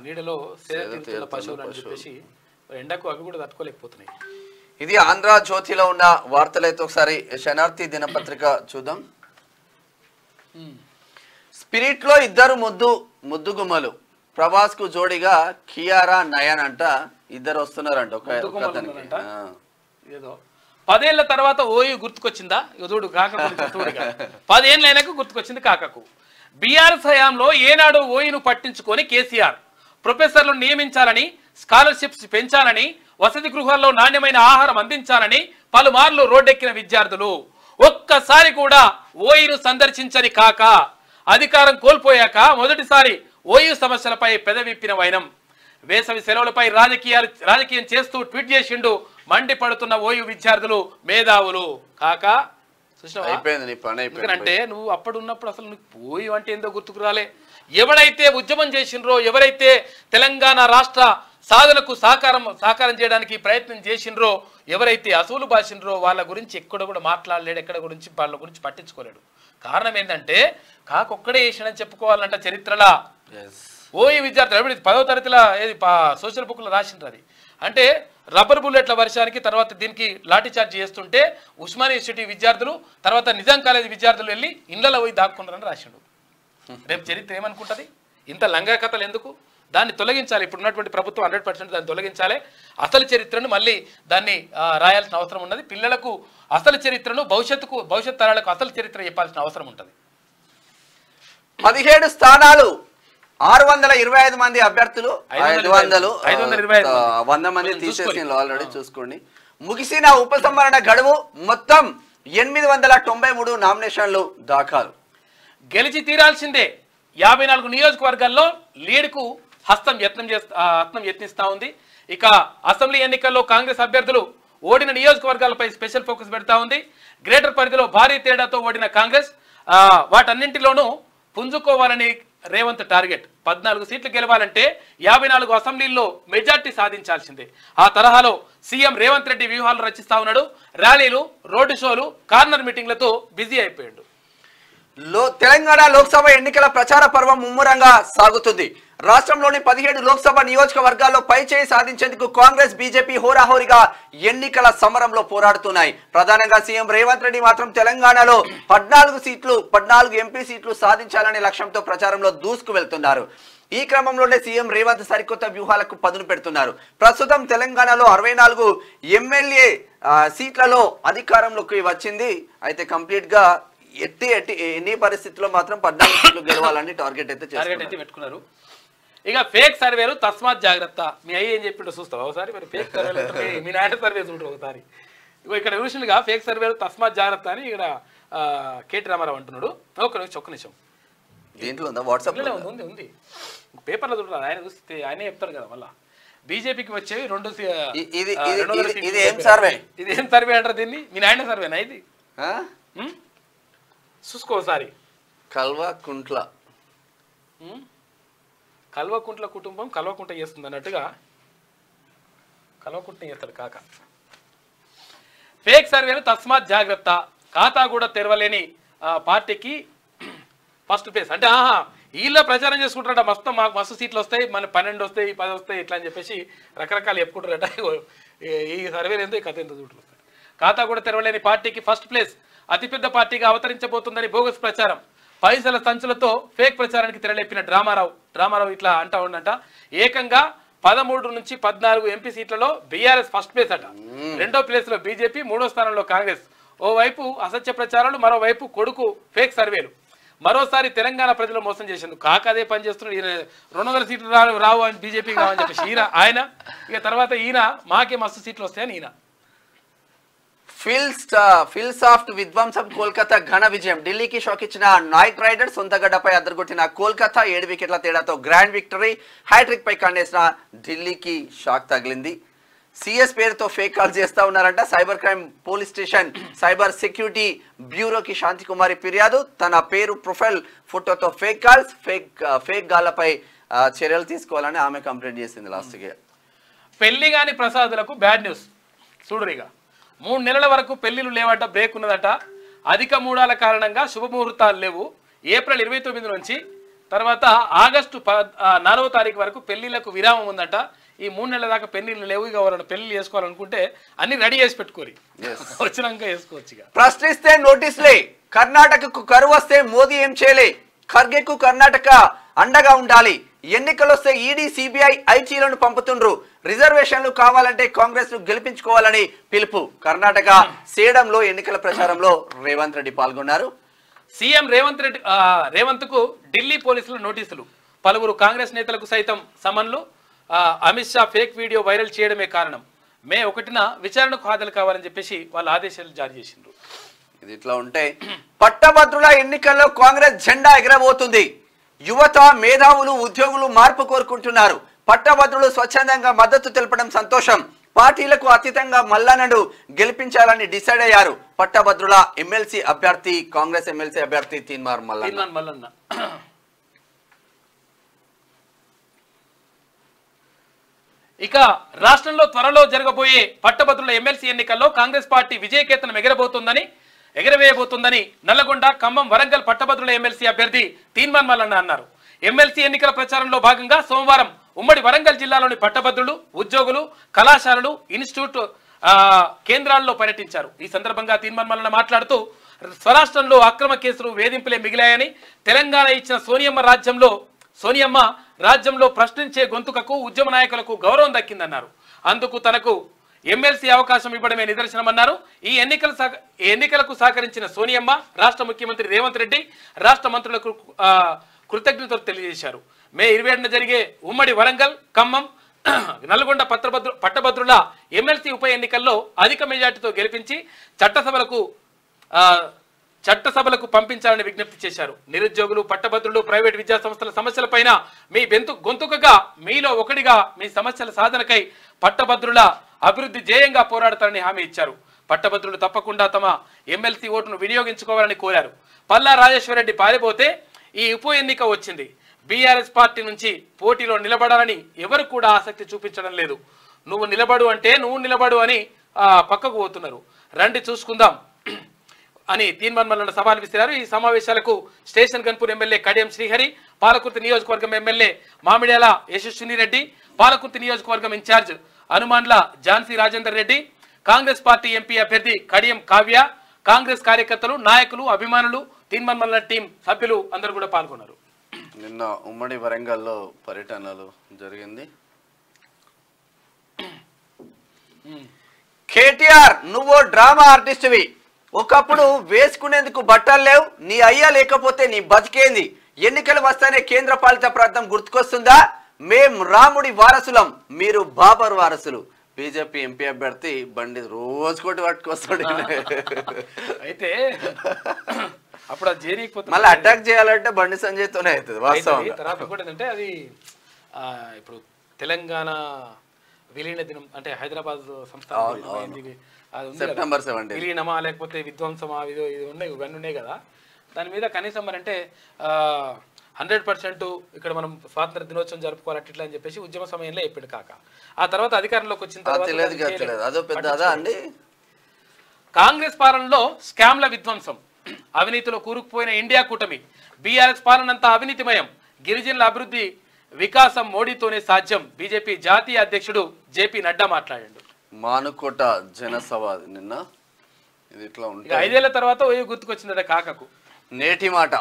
S1: నీడలో సేద పశువులు అని చెప్పేసి ఎండకు అవి కూడా తట్టుకోలేకపోతున్నాయి.
S2: ఇది ఆంధ్ర జ్యోతిలో ఉన్న వార్తలైతే ఒకసారి శనార్థి దినపత్రిక చూద్దాం. స్పిరిట్ లో 2 ముద్దుగుమ్మలు. ప్రభాస్ కు జోడిగా కియారా నయన్ అంట. 2 వస్తున్నారంట.
S1: ఏదో 10 ఏళ్ల తర్వాత ఓయూ గుర్తుకొచ్చిందా? చూడు కాకకు 10 ఏళ్ళ అయినాక గుర్తుకొచ్చింది కాకకు. బీఆర్ఎస్ హయాంలో ఏనాడు ఓయూను పట్టించుకొని కేసీఆర్ ప్రొఫెసర్లను నియమించాలని, స్కాలర్షిప్స్ పెంచాలని, వసతి గృహాల్లో నాణ్యమైన ఆహారం అందించాలని పలుమార్లు రోడ్డెక్కిన విద్యార్థులు ఒక్కసారి కూడా ఓయూను సందర్శించని కాక అధికారం కోల్పోయాక మొదటిసారి ఓయూ సమస్యలపై పెదవిప్పిన వైనం. వేసవి సెలవులపై రాజకీయం చేస్తూ ట్వీట్ చేసిండు మండిపడుతున్న ఓయూ విద్యార్థులు, మేధావులు. కాక ఎందుకంటే నువ్వు అప్పుడు ఉన్నప్పుడు అసలు నువ్వు ఓయూ అంటే ఏందో గుర్తుకు రాలే. ఎవరైతే ఉద్యమం చేసిండ్రో, ఎవరైతే తెలంగాణ రాష్ట్ర సాధనకు సహకారం చేయడానికి ప్రయత్నం చేసిండ్రో, ఎవరైతే అసూలు బాసిండ్రో వాళ్ళ గురించి ఎక్కడ కూడా మాట్లాడలేడు, ఎక్కడ గురించి వాళ్ళ గురించి పట్టించుకోలేడు. కారణం ఏంటంటే కాకొక్కడే చేసినని చెప్పుకోవాలంట చరిత్రలా. ఓయూ విద్యార్థులు 10వ తరగతిలో ఏది సోషల్ బుక్లో రాసిండ్రు. అది అంటే రబ్బర్ బుల్లెట్ల వర్షానికి తర్వాత దీనికి లాఠీ చార్జ్ చేస్తుంటే ఉస్మానియా యూనివర్సిటీ విద్యార్థులు తర్వాత నిజాం కాలేజీ విద్యార్థులు వెళ్ళి ఇళ్లలో పోయి దాక్కున్నారని రాసిండు. రేపు చరిత్ర ఏమనుకుంటుంది? ఇంత లంగా కథలు ఎందుకు? దాన్ని తొలగించాలి. ఇప్పుడు ఉన్నటువంటి ప్రభుత్వం 100% దాన్ని తొలగించాలి. అసలు చరిత్రను మళ్ళీ దాన్ని రాయాల్సిన అవసరం ఉన్నది. పిల్లలకు అసలు చరిత్రను భవిష్యత్ తరాలకు అసలు చరిత్ర చెప్పాల్సిన అవసరం ఉంటుంది.
S2: 17 స్థానాలు, 625 మంది అభ్యర్థులు, 100 మంది తీసేసి ఆల్రెడీ చూసుకోండి. ముగిసిన ఉపసంహరణ గడువు. మొత్తం 893 నామినేషన్లు దాఖలు.
S1: గెలిచి తీరాల్సిందే. 54 నియోజకవర్గాల్లో లీడ్కు హస్తం యత్నిస్తా ఉంది. ఇక అసెంబ్లీ ఎన్నికల్లో కాంగ్రెస్ అభ్యర్థులు ఓడిన నియోజకవర్గాలపై స్పెషల్ ఫోకస్ పెడతా ఉంది. గ్రేటర్ పరిధిలో భారీ తేడాతో ఓడిన కాంగ్రెస్ వాటన్నింటిలోనూ పుంజుకోవాలని రేవంత్ టార్గెట్. 14 సీట్లు గెలవాలంటే 54 అసెంబ్లీల్లో మెజార్టీ సాధించాల్సిందే. ఆ తరహాలో సీఎం రేవంత్ రెడ్డి వ్యూహాలు రచిస్తా ఉన్నాడు. ర్యాలీలు, రోడ్డు షోలు, కార్నర్ మీటింగ్లతో బిజీ అయిపోయాడు.
S2: తెలంగాణ లోక్సభ ఎన్నికల ప్రచార పర్వం ముమ్మరంగా సాగుతుంది. రాష్ట్రంలోని 17 లోక్సభ నియోజకవర్గాల్లో పైచేయి సాధించేందుకు కాంగ్రెస్ బీజేపీ హోరాహోరీగా ఎన్నికల సమరంలో పోరాడుతున్నాయి. ప్రధానంగా సీఎం రేవంత్ రెడ్డి మాత్రం తెలంగాణలో 14 ఎంపీ సీట్లు సాధించాలనే లక్ష్యంతో ప్రచారంలో దూసుకు వెళ్తున్నారు. ఈ క్రమంలోనే సీఎం రేవంత్ సరికొత్త వ్యూహాలకు పదును పెడుతున్నారు. ప్రస్తుతం తెలంగాణలో 64 ఎమ్మెల్యే సీట్లలో అధికారంలోకి వచ్చింది. అయితే కంప్లీట్ గా ఎన్ని పరిస్థితుల్లో మాత్రం 14 సీట్లు గెలవాలని టార్గెట్ అయితే
S1: పెట్టుకున్నారు. ఇక ఫేక్ సర్వేలు తస్మాత్ జాగ్రత్త. మీ అయ్యి ఏం చెప్పిండో చూస్తావు ఒకసారి. మరి ఫేక్ సర్వేలు మీ నాయన సర్వే చూడరు ఒకసారి. ఇగో ఇక్కడ చూసినగా ఫేక్ సర్వేలు తస్మాత్ జాగ్రత్త అని ఇక్కడ కేటీ రామారావు అంటున్నాడు. ఒక్క నిమిషం
S2: దీంట్లో ఉందా? వాట్సాప్
S1: ఉంది పేపర్లో చూడాలి. ఆయన చూస్తే ఆయనే చెప్తారు కదా. మళ్ళీ బీజేపీకి వచ్చేవి
S2: ఇది ఏం సర్వే
S1: అంటారు దీన్ని? మీ నాయన సర్వేనా ఇది? చూసుకో ఒకసారి. కల్వకుంట్ల కుటుంబం కల్వకుంట చేస్తుంది అన్నట్టుగా కల్వకుంట చేస్తాడు కాక. ఫేక్ సర్వేలు తస్మాత్ జాగ్రత్త. ఖాతా కూడా తెరవలేని పార్టీకి ఫస్ట్ ప్లేస్. అంటే వీళ్ళ ప్రచారం చేసుకుంటారట. మాకు మస్తు సీట్లు వస్తాయి, మన 12 వస్తాయి, 10 వస్తాయి ఇట్లా అని చెప్పేసి రకరకాలు చెప్పుకుంటారట. ఈ సర్వేలు ఎంతో ఈ కథ ఎంతో చూట్లు వస్తాయి. ఖాతా కూడా తెరవలేని పార్టీకి ఫస్ట్ ప్లేస్. అతిపెద్ద పార్టీగా అవతరించబోతుందని బోగస్ ప్రచారం. పైసల సంచులతో ఫేక్ ప్రచారానికి తెరలేపిన డ్రామారావు ఇట్లా అంటా ఉండంట. ఏకంగా 13 నుంచి 14 ఎంపీ సీట్లలో బీఆర్ఎస్ ఫస్ట్ ప్లేస్ అట. 2వ ప్లేస్ లో బీజేపీ, 3వ స్థానంలో కాంగ్రెస్. ఓవైపు అసత్య ప్రచారాలు, మరోవైపు కొడుకు ఫేక్ సర్వేలు. మరోసారి తెలంగాణ ప్రజలు మోసం చేసేందుకు కాక అదే పని చేస్తున్నాడు. ఈయన 200 సీట్లు రావు అని బీజేపీకి రావని చెప్పేసి ఆయన ఇక తర్వాత ఈయన మాకే మస్తు సీట్లు వస్తాయని ఈయన.
S2: ఫిల్ సాఫ్ట్ విధ్వంసం కోల్కతా ఘన విజయం. ఢిల్లీకి షాక్ ఇచ్చిన నైట్ రైడర్స్ సొంతగడ్డపై అద్దరుగొట్టిన కోల్కతా 7 వికెట్ల తేడాతో గ్రాండ్ విక్టరీ. హ్యాట్రిక్ పై కన్నేసిన ఢిల్లీకి షాక్ తగిలింది. సిఎస్ పేరుతో ఫేక్ కాల్ చేస్తా ఉన్నారంట. Cyber crime police station cyber security బ్యూరోకి శాంతి కుమారి ఫిర్యాదు. తన పేరు, ప్రొఫైల్ ఫోటోతో ఫేక్ కాల్స్, ఫేక్ గాళ్లపై చర్యలు తీసుకోవాలని ఆమె కంప్లైంట్ చేసింది. లాస్ట్గా
S1: పెళ్లి కాని ప్రసాదులకు బ్యాడ్ న్యూస్. చూడరిగా 3 నెలల వరకు పెళ్లిలు లేవట, బ్రేక్ ఉన్నదట. అధిక మూడాల కారణంగా శుభముహూర్తాలు లేవు. ఏప్రిల్ 29 నుంచి తర్వాత ఆగస్టు 4వ తారీఖు వరకు పెళ్లిళ్లకు విరామం ఉందట. ఈ 3 నెలల దాకా పెళ్లిళ్ళు లేవు. ఇక ఎవరైనా పెళ్లి చేసుకోవాలనుకుంటే అన్ని రెడీ చేసి పెట్టుకోరి, వచ్చినాక చేసుకోవచ్చు.
S2: ప్రశ్నిస్తే నోటీసులే. కర్ణాటకకు కరువు వస్తే మోదీ ఏం చేయలే. ఖర్గేకు కర్ణాటక అండగా ఉండాలి. ఎన్నికలొస్తే ఈడీ, సిబిఐ ఐచీలను పంపుతుండ్రు. రిజర్వేషన్లు కావాలంటే కాంగ్రెస్ ను గెలిపించుకోవాలని పిలుపు. కర్ణాటక సేడంలో ఎన్నికల ప్రచారంలో రేవంత్ రెడ్డి పాల్గొన్నారు.
S1: సీఎం రేవంత్ కు ఢిల్లీ పోలీసులు నోటీసులు. పలువురు కాంగ్రెస్ నేతలకు సైతం సమన్లు. Amit Shah fake video viral చేయడమే కారణం. మే 1న విచారణకు హాజరు కావాలని చెప్పేసి వాళ్ళు ఆదేశాలు జారీ చేసిండ్రు.
S2: ఇది ఇట్లా ఉంటే పట్టభద్రుల ఎన్నికల్లో కాంగ్రెస్ జెండా ఎగరబోతుంది. యువత, మేధావులు, ఉద్యోగులు మార్పు కోరుకుంటున్నారు. పట్టభద్రులు స్వచ్ఛందంగా మద్దతు తెలపడం సంతోషం. పార్టీలకు అతీతంగా మల్లన్నను గెలిపించాలని డిసైడ్ అయ్యారు. పట్టభద్రుల ఎమ్మెల్సీ అభ్యర్థి, కాంగ్రెస్ ఎమ్మెల్సీ అభ్యర్థి తీన్మార్ మల్లన్న.
S1: ఇక రాష్ట్రంలో త్వరలో జరగబోయే పట్టభద్రుల ఎమ్మెల్సీ ఎన్నికల్లో కాంగ్రెస్ పార్టీ విజయకేతనం ఎగరవేయబోతుందని నల్లగొండ, ఖమ్మం, వరంగల్ పట్టభద్రుల ఎమ్మెల్సీ అభ్యర్థి తీన్మార్ మల్లన్న అన్నారు. ఎమ్మెల్సీ ఎన్నికల ప్రచారంలో భాగంగా సోమవారం ఉమ్మడి వరంగల్ జిల్లాలోని పట్టభద్రులు, ఉద్యోగులు, కళాశాలలు, ఇన్స్టిట్యూట్ కేంద్రాల్లో పర్యటించారు. ఈ సందర్భంగా తీన్మార్ మల్లన్న మాట్లాడుతూ స్వరాష్ట్రంలో అక్రమ కేసులు, వేధింపులే మిగిలాయని, తెలంగాణ ఇచ్చిన సోనియమ్మ రాజ్యంలో ప్రశ్నించే గొంతుకకు, ఉద్యమ నాయకులకు గౌరవం దక్కిందన్నారు. అందుకు తనకు ఎమ్మెల్సీ అవకాశం ఇవ్వడమే నిదర్శనమన్నారు. ఈ ఎన్నికలకు సహకరించిన సోనియమ్మ, రాష్ట్ర ముఖ్యమంత్రి రేవంత్ రెడ్డి, రాష్ట్ర మంత్రులకు కృతజ్ఞతలు తెలియజేశారు. మే 27న జరిగే ఉమ్మడి వరంగల్, ఖమ్మం, నల్గొండ పట్టభద్రుల ఎమ్మెల్సీ ఉప ఎన్నికల్లో అధిక మెజార్టీతో గెలిపించి చట్టసభలకు పంపించాలని విజ్ఞప్తి చేశారు. నిరుద్యోగులు, పట్టభద్రులు, ప్రైవేట్ విద్యా సంస్థల సమస్యలపైన మీ గొంతుకగా, మీలో ఒకటిగా మీ సమస్యల సాధనకై పట్టభద్రుల అభివృద్ధి ధ్యేయంగా పోరాడతారని హామీ ఇచ్చారు. పట్టభద్రులు తప్పకుండా తమ ఎమ్మెల్సీ ఓటును వినియోగించుకోవాలని కోరారు. పల్లా రాజేశ్వరరెడ్డి పారిపోతే ఈ ఉప ఎన్నిక వచ్చింది. బీఆర్ఎస్ పార్టీ నుంచి పోటీలో నిలబడాలని ఎవరు కూడా ఆసక్తి చూపించడం లేదు. నువ్వు నిలబడు అంటే నువ్వు నిలబడు అని పక్కకు పోతున్నారు. రండి చూసుకుందాం. అని తీన్మార్ మల్లన్న సవాల్ విసిరారు. ఈ సమావేశాలకు స్టేషన్ గన్పూర్ ఎమ్మెల్యే కడియం శ్రీహరి, పాలకుర్తి నియోజకవర్గం ఎమ్మెల్యే మామిడ్యాల యశస్విని రెడ్డి, పాలకుర్తి నియోజకవర్గం incharge Hanumandla Jhansi Rajender Reddy, Congress party MP అభ్యర్థి కడియం కావ్య, కాంగ్రెస్ కార్యకర్తలు, నాయకులు, అభిమానులు, తీన్మార్ మల్లన్న టీం సభ్యులు అందరూ కూడా పాల్గొన్నారు.
S2: నిన్న ఉమ్మడి వరంగల్లో పర్యటనలు జరిగింది. కేటీఆర్ నువ్వు డ్రామా ఆర్టిస్ట్వి, ఒకప్పుడు వేసుకునేందుకు బట్టలు లేవు, నీ అయ్యా లేకపోతే నీ బతికేంది, ఎన్నికలు వస్తానే కేంద్ర పాలిత ప్రాంతం గుర్తుకొస్తుందా, మేం రాముడి వారసులం, మీరు బాబర్ వారసులు. బీజేపీ ఎంపీ అభ్యర్థి బండి రోజు కోటి పట్టుకొస్తాడు.
S1: అయితే అప్పుడు అది చేరిపోతుంది,
S2: మళ్ళీ అటాక్ చేయాలంటే బండి సంజయ్తోనే అవుతుంది వాస్తవం.
S1: తర్వాత ఇంకోటి ఏంటంటే అది ఇప్పుడు తెలంగాణ విలీన దినం అంటే హైదరాబాద్ సంస్థ
S2: సెప్టెంబర్ 17
S1: విలీనమా లేకపోతే విధ్వంసమా ఇది ఉన్నాయి, ఇవన్నీ ఉన్నాయి కదా. దాని మీద కనీసం మరి అంటే 100% ఇక్కడ మనం స్వాతంత్ర దినోత్సవం జరుపుకోవాలి ఇట్లా అని చెప్పేసి ఉద్యమ సమయంలో చెప్పాడు కాక. ఆ తర్వాత అధికారంలోకి వచ్చిన తర్వాత కాంగ్రెస్ పాలనలో స్కామ్ల విధ్వంసం, అవినీతిలో కూరుకుపోయిన ఇండియా కూటమి, బీఆర్ఎస్ పాలనంతా అవినీతిమయం, గిరిజనుల అభివృద్ధి వికాసం మోడీతోనే సాధ్యం, బీజేపీ జాతీయ అధ్యక్షుడు జేపీ నడ్డా మాట్లాడాడు.
S2: మానుకోట జనసభ నిన్న. ఇది ఇట్లా ఉంటుంది.
S1: 5 ఏళ్ల తర్వాత గుర్తుకొచ్చిందట కాకకు.
S2: నేటి మాట,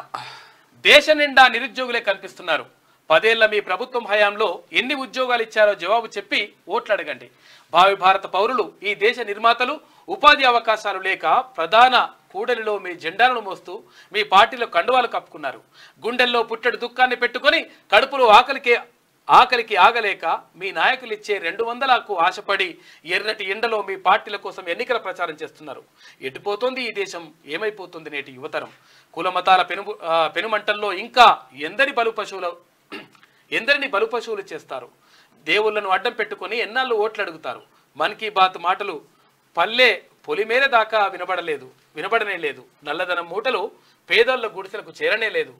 S1: దేశ నిండా నిరుద్యోగులే కనిపిస్తున్నారు, 10 ఏళ్ల మీ ప్రభుత్వం హయాంలో ఎన్ని ఉద్యోగాలు ఇచ్చారో జవాబు చెప్పి ఓట్లు అడగండి. భావి భారత పౌరులు, ఈ దేశ నిర్మాతలు ఉపాధి అవకాశాలు లేక ప్రధాన కూడలిలో మీ జెండాలను మోస్తూ మీ పార్టీలో కండువాలు కప్పుకున్నారు. గుండెల్లో పుట్టెడు దుఃఖాన్ని పెట్టుకొని కడుపులో ఆకలికి ఆగలేక మీ నాయకులు ఇచ్చే 200కు ఆశపడి ఎర్రటి ఎండలో మీ పార్టీల కోసం ఎన్నికల ప్రచారం చేస్తున్నారు. ఎటుపోతుంది ఈ దేశం, ఏమైపోతుంది నేటి యువతరం? కుల మతాల పెనుమంటల్లో ఇంకా ఎందరిని బలుపశువులు చేస్తారు? దేవుళ్లను అడ్డం పెట్టుకొని ఎన్నాళ్ళు ఓట్లు అడుగుతారు? మన్ కీ బాత్ మాటలు పల్లె పొలిమేర దాకా వినబడనే లేదు. నల్లధనం మూటలు పేదోళ్ల గుడిసెలకు చేరనే లేదు.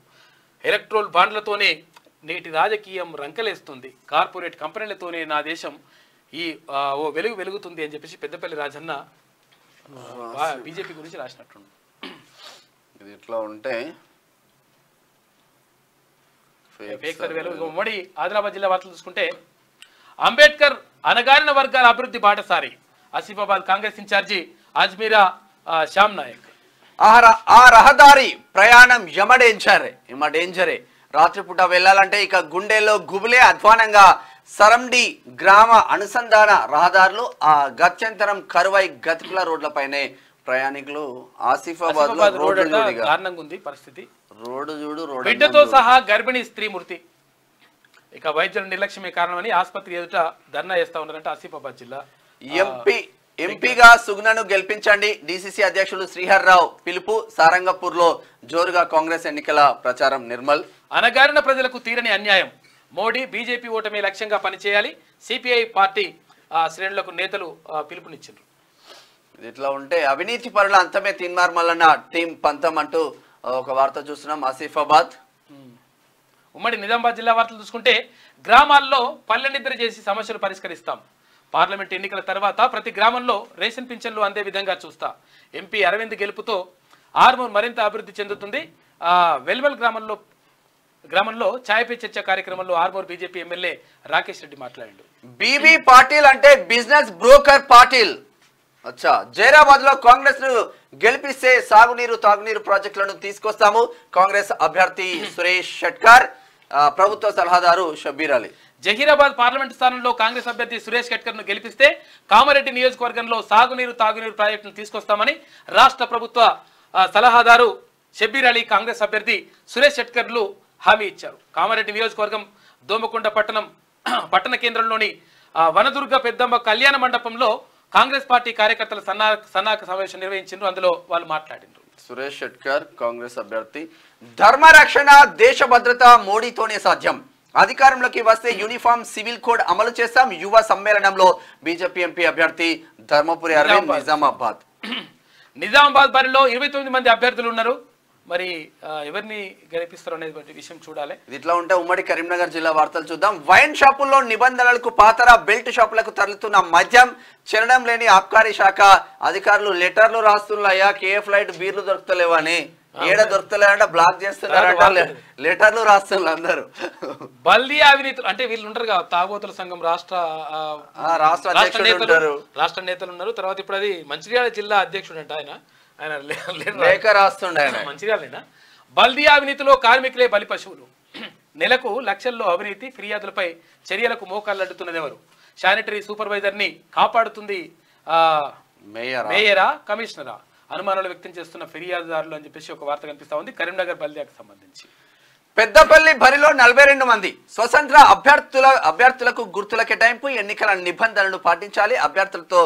S1: ఎలక్ట్రోల్ బాండ్లతోనే నేటి రాజకీయం రంకలేస్తుంది. కార్పొరేట్ కంపెనీలతోనే నా దేశం ఓ వెలుగుతుంది అని చెప్పేసి పెద్దపల్లి రాజన్న బీజేపీ గురించి రాసినట్టు.
S2: ఇది ఇట్లా ఉంటే
S1: ఉమ్మడి ఆదిలాబాద్ జిల్లా వార్తలు చూసుకుంటే అంబేద్కర్ అనగారిన వర్గాల అభివృద్ధి బాటసారి, ఆసిఫాబాద్ కాంగ్రెస్ ఇన్ఛార్జి అజ్మీరా శ్యామ్ నాయక్.
S2: ఆ రహదారి ప్రయాణం డేంజరే. రాత్రిపూట వెళ్ళాలంటే ఇక గుండెల్లో గుబులే అధ్వానంగా. సరండి గ్రామ అనుసంధాన రహదారులు గత్యంతరం కరువై గతికుల రోడ్లపైనే ప్రయాణికులు. ఆసిఫాబాద్ లో
S1: దారుణంగా ఉంది పరిస్థితి.
S2: రోడ్డు
S1: బిడ్డతో సహా గర్భిణీ స్త్రీ మృతి. ఇక వైద్యుల నిర్లక్ష్యమే కారణమని ఆసుపత్రి ఎదుట ధర్నా చేస్తా ఉన్నారంటే ఆసిఫాబాద్ జిల్లా.
S2: ఎంపీగా సుగ్నను గెలిపించండి, డిసిసి అధ్యక్షులు శ్రీహర్ రావు పిలుపు. సారంగపూర్ లో జోరుగా కాంగ్రెస్ ఎన్నికల ప్రచారం. నిర్మల్,
S1: అనగారిన ప్రజలకు తీరని అన్యాయం, మోడీ బీజేపీ ఓటమి లక్ష్యంగా పనిచేయాలి, సిపిఐ పార్టీ శ్రేణులకు నేతలు పిలుపునిచ్చారు.
S2: ఇట్లా ఉంటే అవినీతి పరుల అంతమే తీన్మార్ మల్లన్న టీం పంతం అంటూ ఒక వార్త చూస్తున్నాం. ఆసిఫాబాద్,
S1: ఉమ్మడి నిజామాబాద్ జిల్లా వార్తలు చూసుకుంటే గ్రామాల్లో పల్లె నిద్ర చేసి సమస్యలు పరిష్కరిస్తాం. పార్లమెంట్ ఎన్నికల తర్వాత ప్రతి గ్రామంలో రేషన్ పింఛన్లు అందే విధంగా చూస్తా. ఎంపీ అరవింద్ గెలుపుతో ఆర్మూర్ మరింత అభివృద్ధి చెందుతుంది. వెల్వెల్ గ్రామంలో ఛాయ్ పే చర్చ కార్యక్రమంలో ఆర్మూర్ బీజేపీ ఎమ్మెల్యే రాకేష్ రెడ్డి మాట్లాడాడు.
S2: బీబీ పాటిల్ అంటే బిజినెస్ బ్రోకర్ పాటిల్. జైరాబాద్ లో కాంగ్రెస్ ను గెలిపిస్తే సాగునీరు తాగునీరు ప్రాజెక్టులను తీసుకొస్తాము. కాంగ్రెస్ అభ్యర్థి సురేష్ షెట్కర్, ప్రభుత్వ సలహాదారు షబ్బీర్ అలీ.
S1: జహీరాబాద్ పార్లమెంటు స్థానంలో కాంగ్రెస్ అభ్యర్థి సురేష్ షెట్కర్ ను గెలిపిస్తే కామారెడ్డి నియోజకవర్గంలో సాగునీరు తాగునీరు ప్రాజెక్టును తీసుకొస్తామని రాష్ట్ర ప్రభుత్వ సలహాదారు షబ్బీర్ అలీ కాంగ్రెస్ అభ్యర్థి సురేష్ షెట్కర్లు హామీ ఇచ్చారు. కామారెడ్డి నియోజకవర్గం దోమకొండ పట్టణ కేంద్రంలోని వనదుర్గ పెద్దమ్మ కళ్యాణ మండపంలో కాంగ్రెస్ పార్టీ కార్యకర్తల సన్నాహక సమావేశం నిర్వహించారు. అందులో వాళ్ళు మాట్లాడారు.
S2: సురేష్ షెట్కర్ కాంగ్రెస్ అభ్యర్థి. ధర్మ రక్షణ, దేశ భద్రత మోడీతోనే సాధ్యం. అధికారంలోకి వస్తే యూనిఫామ్ సివిల్ కోడ్ అమలు చేస్తాం. యువ సమ్మేళనంలో బీజేపీ ఎంపీ అభ్యర్థి ధర్మపురి అరవింద్. నిజామాబాద్
S1: బరిలో 29 మంది అభ్యర్థులు ఉన్నారు. మరి ఎవరిని గెలిపిస్తారు అనేటువంటి విషయం చూడాలి.
S2: ఇట్లా ఉంటే ఉమ్మడి కరీంనగర్ జిల్లా వార్తలు చూద్దాం. వైన్ షాపుల్లో నిబంధనలకు పాతర బెల్ట్ షాపులకు తరలితున్న మద్యం చెరడం లేని ఆబ్కారీ శాఖ అధికారులు లెటర్లు రాస్తున్నాయా కేఎఫ్ లైట్ బీర్లు దొరుకుతలేవని. ఏడ దొరుకుతలేదంటే బ్లాక్ చేస్తున్నారంట, లెటర్లు రాస్తున్నారు అందరూ.
S1: బల్దియా అవినీతులు అంటే వీళ్ళు ఉంటారు కదా తాగుబోతుల సంఘం రాష్ట్ర నేతలు ఉన్నారు. తర్వాత ఇప్పుడు అది మంచిర్యాల జిల్లా అధ్యక్షుడు అంట ఆయన
S2: లేఖ రాస్తుండే
S1: మంచిర్యాలైనా. బల్దియా అవినీతిలో కార్మికులే బలి పశువులు. నెలకు లక్షల్లో అవినీతి ఫిర్యాదులపై చర్యలకు మోకాళ్ళడ్డుతున్నది ఎవరు? శానిటరీ సూపర్వైజర్ ని కాపాడుతుంది మేయరా కమిషనరా? అనుమానాలు వ్యక్తం చేస్తున్న ఫిర్యాదుదారులు అని చెప్పేసి ఒక వార్త కనిపిస్తా ఉంది కరీంనగర్ బల్దియాకు సంబంధించి.
S2: పెద్దపల్లి బరిలో 42 మంది స్వతంత్ర అభ్యర్థులకు గుర్తుల కేటాయింపు, ఎన్నికల నిబంధనలను పాటించాలి, అభ్యర్థులతో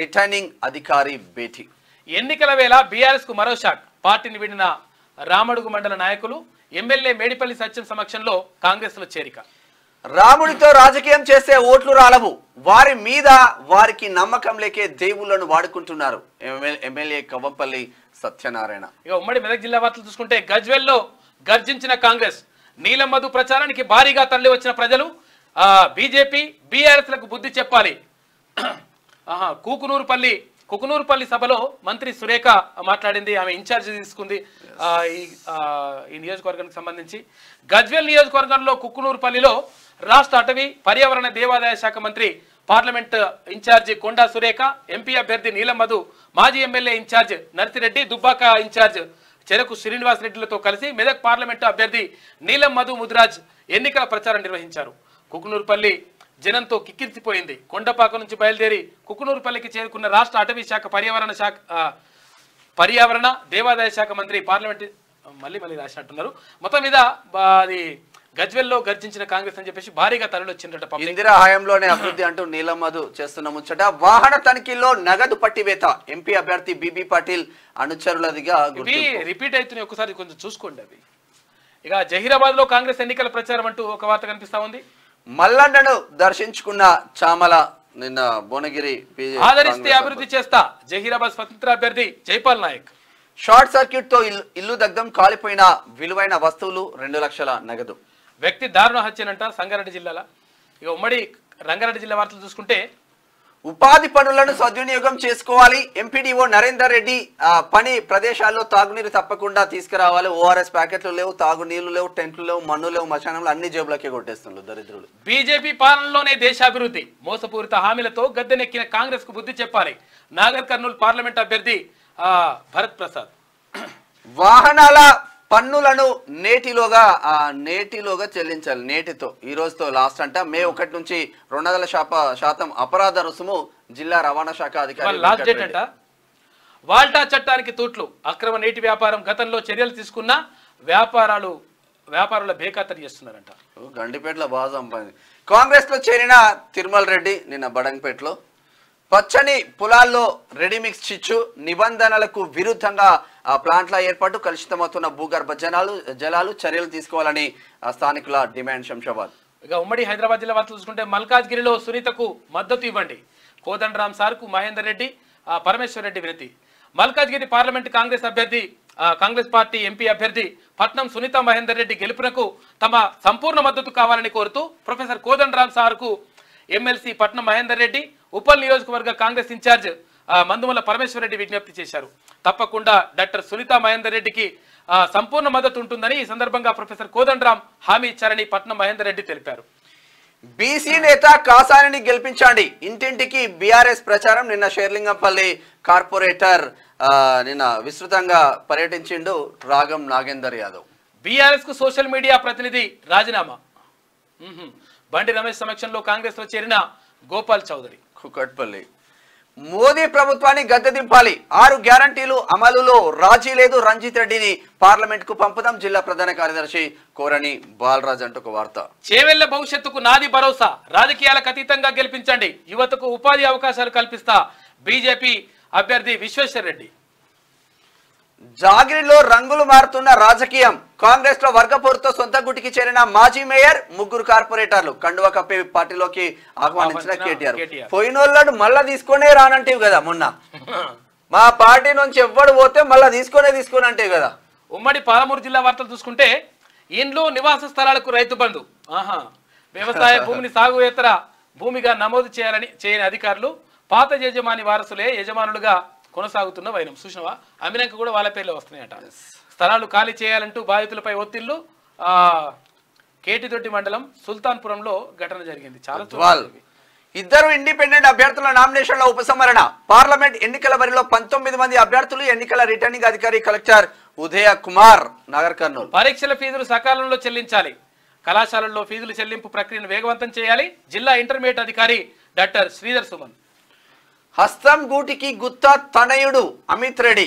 S2: రిటర్నింగ్ అధికారి భేటీ.
S1: ఎన్నికల వేళ బీఆర్ఎస్ కు మరో షాక్. పార్టీని విడిన రామడుగు మండల నాయకులు ఎమ్మెల్యే మేడిపల్లి సత్యం సమక్షంలో కాంగ్రెస్ లో చేరిక.
S2: రాముడితో రాజకీయం చేస్తే ఓట్లు రాలవు, వారి మీద వారికి నమ్మకం లేకే దేవుళ్లను వాడుకుంటున్నారు ఎమ్మెల్యే కవ్వంపల్లి సత్యనారాయణ.
S1: ఇక ఉమ్మడి మెదక్ జిల్లా వార్తలు చూసుకుంటే గజ్వెల్లో గర్జించిన కాంగ్రెస్, నీలం మధు ప్రచారానికి భారీగా తరలి వచ్చిన ప్రజలు. బీజేపీ బీఆర్ఎస్ లకు బుద్ధి చెప్పాలి. కుకునూరుపల్లి సభలో మంత్రి సురేఖ మాట్లాడింది. ఆమె ఇన్ఛార్జ్ తీసుకుంది ఈ నియోజకవర్గానికి సంబంధించి. గజ్వేల్ నియోజకవర్గంలో కుకునూరుపల్లిలో రాష్ట్ర అటవీ పర్యావరణ దేవాదాయ శాఖ మంత్రి parliament incharge Konda Surekha, MP అభ్యర్థి నీలం మధు, మాజీ MLA incharge Narsi Reddy, Dubbaka incharge Cheruku Srinivas రెడ్డిలతో కలిసి మెదక్ పార్లమెంటు అభ్యర్థి నీలం మధు ముదిరాజ్ ఎన్నికల ప్రచారం నిర్వహించారు. కుకునూరుపల్లి జనంతో కిక్కిరిసిపోయింది. కొండపాక నుంచి బయలుదేరి కుకునూరుపల్లికి చేరుకున్న రాష్ట్ర అటవీ శాఖ పర్యావరణ దేవాదాయ శాఖ మంత్రి పార్లమెంట్ మళ్ళీ రాసినట్టున్నారు. మొత్తం మీద అది గజ్వెల్లో గర్జించిన కాంగ్రెస్ అని చెప్పేసి భారీగా తరలివచ్చిందట.
S2: ఇందిరా హయాంలోనే అభివృద్ధి అంటూ నీలం మధు చేస్తున్న ముచ్చట. వాహన తనిఖీల్లో నగదు పట్టివేత, ఎంపీ అభ్యర్థి బీబీ పాటిల్ అనుచరులదిగా
S1: రిపీట్ అవుతున్నాయి. ఒకసారి కొంచెం చూసుకోండి అవి. ఇక జహీరాబాద్ లో కాంగ్రెస్ ఎన్నికల ప్రచారం అంటూ ఒక వార్త కనిపిస్తా ఉంది.
S2: మల్లన్నను దర్శించుకున్న చామల నిన్న భువనగిరి
S1: ఆదరిస్తే అభివృద్ధి చేస్తా జహీరాబాద్ స్వతంత్ర అభ్యర్థి జైపాల్ నాయక్.
S2: షార్ట్ సర్క్యూట్ తో ఇల్లు దగ్ధం, కాలిపోయిన విలువైన వస్తువులు, 2 లక్షల నగదు.
S1: వ్యక్తి దారుణ హత్యనంట సంగారెడ్డి జిల్లాలో. ఇక ఉమ్మడి రంగారెడ్డి జిల్లా వార్తలు చూసుకుంటే
S2: ఉపాధి పనులను సద్వినియోగం చేసుకోవాలి, ఎంపీడీఓ నరేందర్ రెడ్డి. పని ప్రదేశాల్లో తాగునీరు తప్పకుండా తీసుకురావాలి. ఓఆర్ఎస్ ప్యాకెట్లు లేవు, తాగునీళ్లు లేవు, టెంట్లు లేవు, మన్ను లేవు, మశానంలో అన్ని జేబులకే కొట్టేస్తున్నారు దరిద్రులు.
S1: బీజేపీ పాలనలోనే దేశాభివృద్ధి, మోసపూరిత హామీలతో గద్దెనెక్కిన కాంగ్రెస్ కు బుద్ధి చెప్పాలి. నాగర్ కర్నూలు పార్లమెంట్ అభ్యర్థి భరత్ ప్రసాద్.
S2: వాహనాల పన్నులను నేటిలోగా చెల్లించాలి. నేటితో ఈ రోజుతో లాస్ట్ అంట. మే 1 నుంచి 200% అపరాధ రుసుము జిల్లా రవాణా శాఖ అధికారి.
S1: లాస్ట్ డేట్ అంట. వాల్టా చట్టానికి తూట్లు, అక్రమ నేటి వ్యాపారం గతంలో చర్యలు తీసుకున్న వ్యాపారుల బేఖాతరు చేస్తున్నారంట.
S2: గండిపేటలో బాగా సంపాదింది. కాంగ్రెస్ లో చేరిన తిరుమల్ రెడ్డి నిన్న బడంగపేటలో పచ్చని పొలాల్లో రెడీమిక్స్ చిచ్చు, నిబంధనలకు విరుద్ధంగా ప్లాంట్ల ఏర్పాటు, కలుషితమవుతున్న భూగర్భ జలాలు చర్యలు తీసుకోవాలని స్థానికుల డిమాండ్. శంషాబాద్.
S1: ఇక ఉమ్మడి హైదరాబాద్ జిల్లా వార్తలు చూసుకుంటే మల్కాజ్గిరిలో సునీతకు మద్దతు ఇవ్వండి, కోదండరాం సార్కు మహేందర్ రెడ్డి, పరమేశ్వర్ రెడ్డి వినతి. Malkajgiri parliament Congress party MP అభ్యర్థి పట్నం సునీత మహేందర్ రెడ్డి గెలుపునకు తమ సంపూర్ణ మద్దతు కావాలని కోరుతూ ప్రొఫెసర్ కోదండరాం సార్కు ఎమ్మెల్సీ పట్నం మహేందర్ రెడ్డి, ఉప్పల్ నియోజకవర్గ కాంగ్రెస్ ఇన్ఛార్జ్ మందుమల పరమేశ్వర్ రెడ్డి విజ్ఞప్తి చేశారు. తప్పకుండా డాక్టర్ సునీత మహేందర్ రెడ్డికి సంపూర్ణ మద్దతు ఉంటుందని ఈ సందర్భంగా ప్రొఫెసర్ కోదండరాం హామీ ఇచ్చారని పట్నం మహేందర్ రెడ్డి తెలిపారు.
S2: బీసీ నేత కాసానిని గెలిపించండి, ఇంటింటికి బీఆర్ఎస్ ప్రచారం. నిన్న షేర్లింగంపల్లి కార్పొరేటర్ నిన్న విస్తృతంగా పర్యటించిండు రాగం నాగేందర్ యాదవ్.
S1: బీఆర్ఎస్ కు సోషల్ మీడియా ప్రతినిధి రాజీనామా. బండి రమేష్ సమక్షంలో కాంగ్రెస్ లో చేరిన గోపాల్ చౌదరి.
S2: కుకట్పల్లి. మోదీ ప్రభుత్వాన్ని గద్దెదింపాలి, 6 గ్యారంటీలు అమలులో రాజీ లేదు, రంజిత్ రెడ్డిని పార్లమెంట్ కు పంపుదాం, జిల్లా ప్రధాన కార్యదర్శి కోరణి బాలరాజ్ అంటూ ఒక వార్త.
S1: చేవెళ్ల భవిష్యత్తుకు నాది భరోసా, రాజకీయాలకు అతీతంగా గెలిపించండి, యువతకు ఉపాధి అవకాశాలు కల్పిస్తా, బీజేపీ అభ్యర్థి విశ్వేశ్వర్ రెడ్డి.
S2: జాగిరిలో రంగులు మారుతున్న రాజకీయం, కాంగ్రెస్ లో వర్గపోరుతో సొంత గుటికి చేరిన మాజీ మేయర్, 3 కార్పొరేటర్లు. కండువా కప్పి పార్టీలోకి ఆహ్వానించిన కేటీఆర్. పోయినోళ్ళను మళ్ళా తీసుకునే రానంటివి కదా మొన్న. మా పార్టీ నుంచి ఎవ్వడు పోతే మళ్ళా తీసుకునే అంటే కదా.
S1: ఉమ్మడి పాలమూరు జిల్లా వార్తలు చూసుకుంటే ఇండ్లు నివాస స్థలాలకు రైతు బంధు వ్యవసాయ భూమిని సాగుయేతర భూమిగా నమోదు చేయని అధికారులు పాత యజమాని వారసులే యజమానులుగా కొనసాగుతున్న వైనం. చూసినవా, అమ్మినాక కూడా వాళ్ళ పేర్లు వస్తున్నాయట. స్థలాలు ఖాళీ చేయాలంటూ బాధితులపై ఒత్తిళ్లు. కేటిదొడ్డి మండలం సుల్తాన్పురంలో ఘటన జరిగింది. చాలా
S2: ఇద్దరు ఇండిపెండెంట్ అభ్యర్థుల నామినేషన్ల ఉపసంహరణ. పార్లమెంట్ ఎన్నికల బరిలో 19 మంది అభ్యర్థులు. ఎన్నికల రిటర్నింగ్ అధికారి కలెక్టర్ ఉదయ కుమార్, నాగర్ కర్నూలు.
S1: పరీక్షల ఫీజులు సకాలంలో చెల్లించాలి. కళాశాలల్లో ఫీజుల చెల్లింపు ప్రక్రియను వేగవంతం చేయాలి. జిల్లా ఇంటర్మీడియట్ అధికారి డాక్టర్ శ్రీధర్ సుమన్.
S2: హస్తం గూటికి గుత్తా తనయుడు అమిత్ రెడ్డి.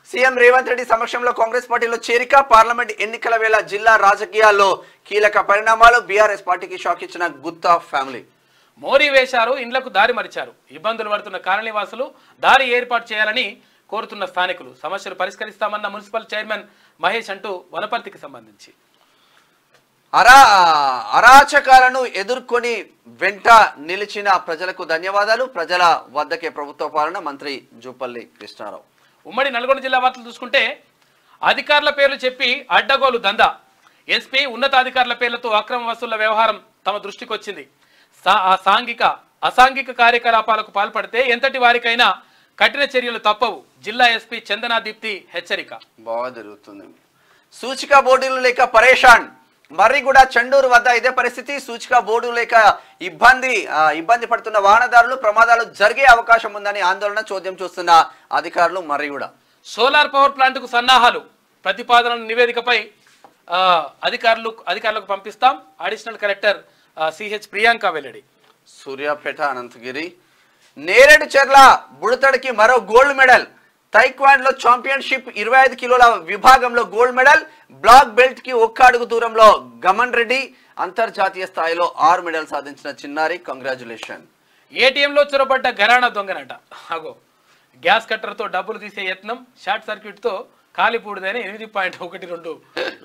S2: సీఎం రేవంత్ రెడ్డి సమక్షంలో కాంగ్రెస్ పార్టీలో చేరిక. పార్లమెంట్ ఎన్నికల వేళ జిల్లా రాజకీయాల్లో కీలక పరిణామాలు. బీఆర్ఎస్ పార్టీకి షాక్ ఇచ్చిన గుత్తా ఫ్యామిలీ.
S1: మోరీ వేశారు, ఇండ్లకు దారి మరిచారు. ఇబ్బందులు పడుతున్న కాలనీవాసులు దారి ఏర్పాటు చేయాలని కోరుతున్న స్థానికులు. సమస్యలు పరిష్కరిస్తామన్న మున్సిపల్ చైర్మన్ మహేష్ అంటూ వనపర్తికి సంబంధించి.
S2: అరాచకాలను ఎదుర్కొని వెంట నిలిచిన ప్రజలకు ధన్యవాదాలు. ప్రజల వద్దకే ప్రభుత్వ పాలన. మంత్రి జూపల్లి కృష్ణారావు.
S1: ఉమ్మడి నల్గొండ జిల్లా వార్తలు చూసుకుంటే అధికారుల పేర్లు చెప్పి అడ్డగోలు దందా. ఎస్పీ ఉన్నతాధికారుల పేర్లతో అక్రమ వసూళ్ల వ్యవహారం తమ దృష్టికి వచ్చింది. అసాంఘిక కార్యకలాపాలకు పాల్పడితే ఎంతటి వారికైనా కఠిన చర్యలు తప్పవు. జిల్లా ఎస్పీ చందనా దీప్తి హెచ్చరిక.
S2: బాగా జరుగుతుంది. సూచిక బోర్డులు లేక పరేషాన్. మర్రిగూడ చండూరు వద్ద ఇదే పరిస్థితి. సూచిక బోర్డు లేక ఇబ్బంది పడుతున్న వాహనదారులు ప్రమాదాలు జరిగే అవకాశం ఉందని ఆందోళన చోద్యం చూస్తున్న అధికారులు. మర్రిగూడ
S1: సోలార్ పవర్ ప్లాంట్ కు సన్నాహాలు. ప్రతిపాదన నివేదికపై అధికారులకు పంపిస్తాం. అడిషనల్ కలెక్టర్ సిహెచ్ ప్రియాంక వెల్లడి.
S2: సూర్యాపేట అనంతగిరి. నేరేడు చెర్ల బుడతడికి మరో గోల్డ్ మెడల్. తైక్వాండో ఛాంపియన్షిప్ 25 కిలోల విభాగంలో గోల్డ్ మెడల్. బ్లాక్ బెల్ట్ కి ఒక్క అడుగు దూరంలో గమన్ రెడ్డి. అంతర్జాతీయ స్థాయిలో 6 మెడల్ సాధించిన చిన్నారి. కంగ్రాచులేషన్.
S1: ఏటీఎంలో చొరబడ్డ ఘరానా దొంగనట. గ్యాస్ కట్టర్తో డబ్బులు తీసే యత్నం. షార్ట్ సర్క్యూట్ తో కాలిపూడిదైన 8.12